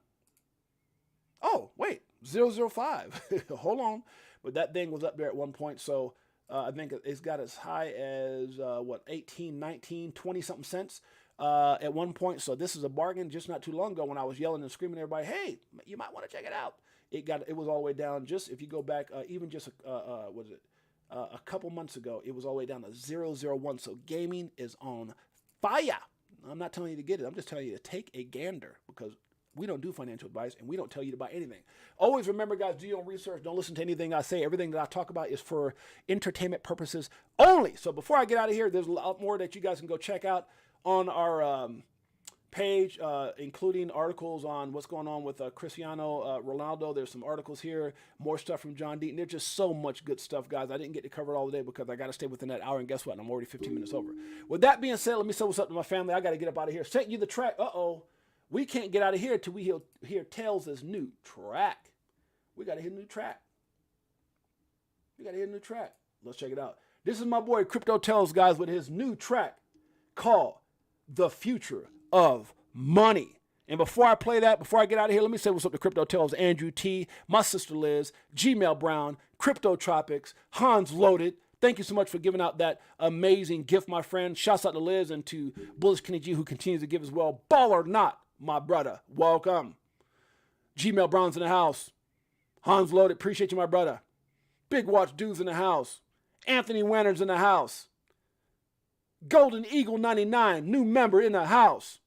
Oh, wait, 0.005. Hold on. But that thing was up there at one point. So I think it's got as high as 18, 19, 20 something cents at one point. So this is a bargain. Just not too long ago when I was yelling and screaming at everybody, hey, you might want to check it out. It was all the way down. Just if you go back, even just a couple months ago, it was all the way down to 0.001. So gaming is on fire. I'm not telling you to get it. I'm just telling you to take a gander, because we don't do financial advice and we don't tell you to buy anything. Always remember, guys, do your own research. Don't listen to anything I say. Everything that I talk about is for entertainment purposes only. So before I get out of here, there's a lot more that you guys can go check out on our page, including articles on what's going on with Cristiano Ronaldo. There's some articles here, more stuff from John Deaton. There's just so much good stuff, guys. I didn't get to cover it all today because I got to stay within that hour, and guess what? I'm already 15 minutes over. With that being said, let me say what's up to my family. I got to get up out of here. Sent you the track. We can't get out of here till we hear Tails' new track. We got to hear a new track. Let's check it out. This is my boy Crypto Tails, guys, with his new track called The Future of Money. And before I play that, before I get out of here, let me say what's up to Crypto Tails, Andrew T, my sister Liz, Gmail Brown, Crypto Tropics, Hans Loaded. Thank you so much for giving out that amazing gift, my friend. Shouts out to Liz and to Bullish Kenny G, who continues to give as well. Ball or not, my brother, welcome. Gmail Brown's in the house. Hans Loaded, appreciate you, my brother. Big Watch Dudes in the house. Anthony Wanner's in the house. Golden Eagle 99, new member in the house.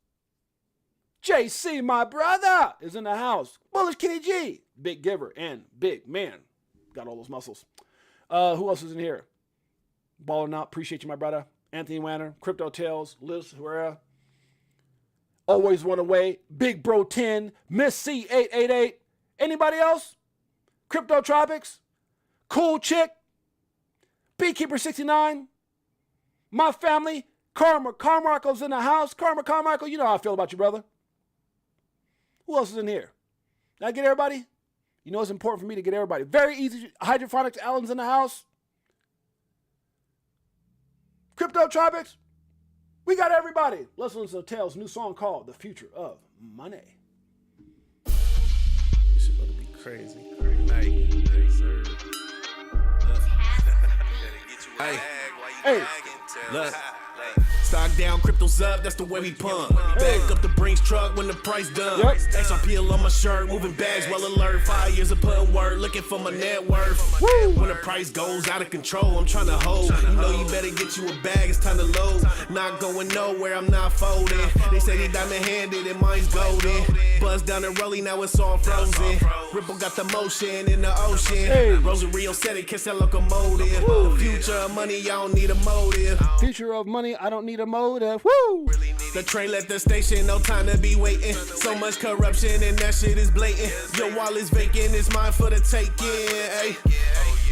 JC, my brother, is in the house. Bullish Kenny G, big giver and big man. Got all those muscles. Who else is in here? Ball or not, appreciate you, my brother. Anthony Wanner, Crypto Tails, Liz Herrera. Always One Away, Big Bro 10, Miss C888. Anybody else? Crypto Tropics, Cool Chick, Beekeeper 69, my family, Carmichael's in the house. Carmichael, you know how I feel about you, brother. Who else is in here? Did I get everybody? You know it's important for me to get everybody. Very easy. Hydroponics, Allen's in the house. Crypto Tropics. We got everybody. Let's listen to Tails' new song called The Future of Money. This shit about to be crazy. Hey, sir. Hey. Look. Stock down, crypto's up, that's the way we pump. Back up the Brinks truck when the price done. XRP on my shirt, moving bags, well alert. 5 years of putting work, looking for my net worth. When the price goes out of control, I'm trying to hold. You know you better get you a bag, it's time to load. Not going nowhere, I'm not folding. They say they diamond handed and mine's golden. Buzz down the rollie, now it's all frozen. Ripple got the motion in the ocean. Rosario said it, kiss that locomotive. The future of money, I don't need a motive. Future of money, I don't need a motive. Woo! The train left the station, no time to be waiting. So much corruption and that shit is blatant. Your wallet's vacant, it's mine for the taking. Ay.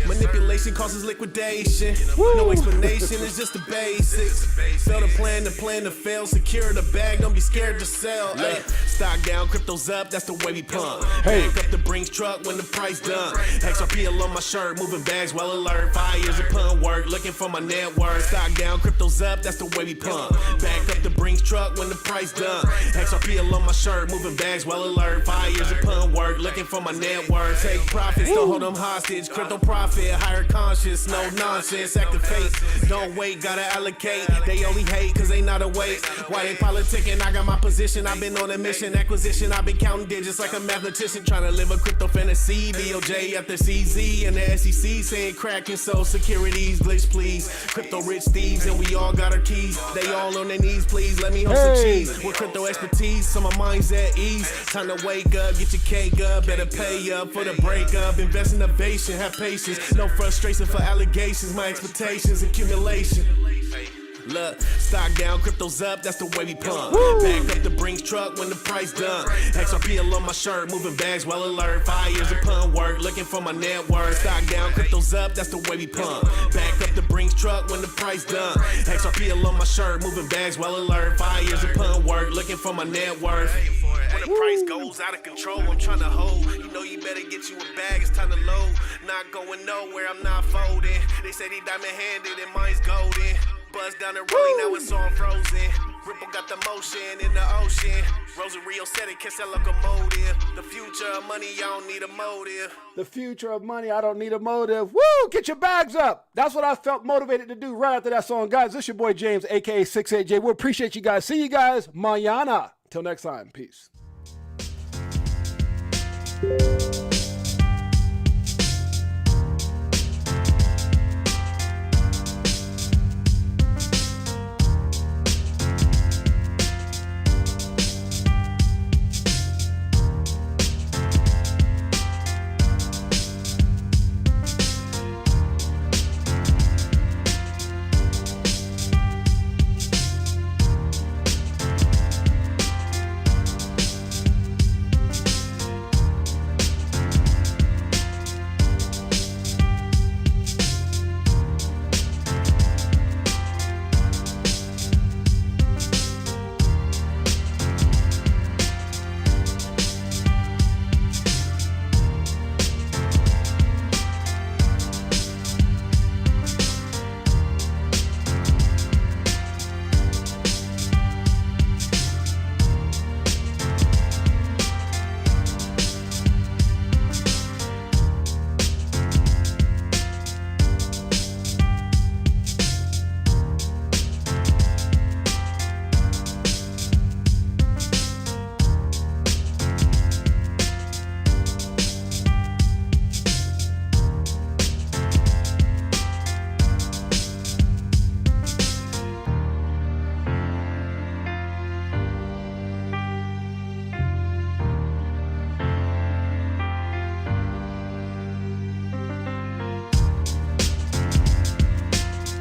Manipulation causes liquidation. No explanation, it's just the basics. Fail the plan to fail. Secure the bag, don't be scared to sell. Ay. Stock down, crypto's up, that's the way we pump. Back up the Brinks truck when the price done. XRP on my shirt, moving bags, well alert. 5 years of pun work, looking for my net worth. Stock down, crypto's up, that's the way we pump. Back up the Brinks truck when the price done. XRP on my shirt, moving bags, well alert. 5 years of pun work, looking for my net worth. Take profits, don't hold them hostage. Crypto profit, higher conscious, no nonsense. Active faith, don't wait, gotta allocate. They only hate cause they not awake. Why they politicking? I got my position, I've been on a mission. Acquisition, I've been counting digits like a mathematician. Trying to live a crypto fantasy. DOJ after CZ and the SEC saying cracking so securities, glitch please. Crypto rich thieves and we all got our keys. They all on their knees, please let me hold some cheese. With crypto expertise, so my mind's at ease. Time to wake up, get your cake up. Better pay up for the breakup. Invest in innovation, have patience. No frustration for allegations, my expectations, accumulation. Look, stock down, crypto's up, that's the way we pump. Back up the Brinks truck when the price done. XRP on my shirt, moving bags, well alert. 5 years of pun work, looking for my net worth. Stock down, crypto's up, that's the way we pump. Back up the Brinks truck when the price done. XRP on my shirt, moving bags, well alert. 5 years of pun work, looking for my net worth. When the price goes out of control, I'm trying to hold. You know you better get you a bag, it's time to load. Not going nowhere, I'm not folding. They say they diamond handed and mine's golden. Buzz down the rollie, now it's all frozen. Ripple got the motion in the ocean. Rosario said it, kiss that locomotive. The future of money, I don't need a motive. The future of money, I don't need a motive. Woo! Get your bags up. That's what I felt motivated to do right after that song. Guys, this is your boy James, aka Six8Jay. We appreciate you guys. See you guys mañana. Till next time. Peace.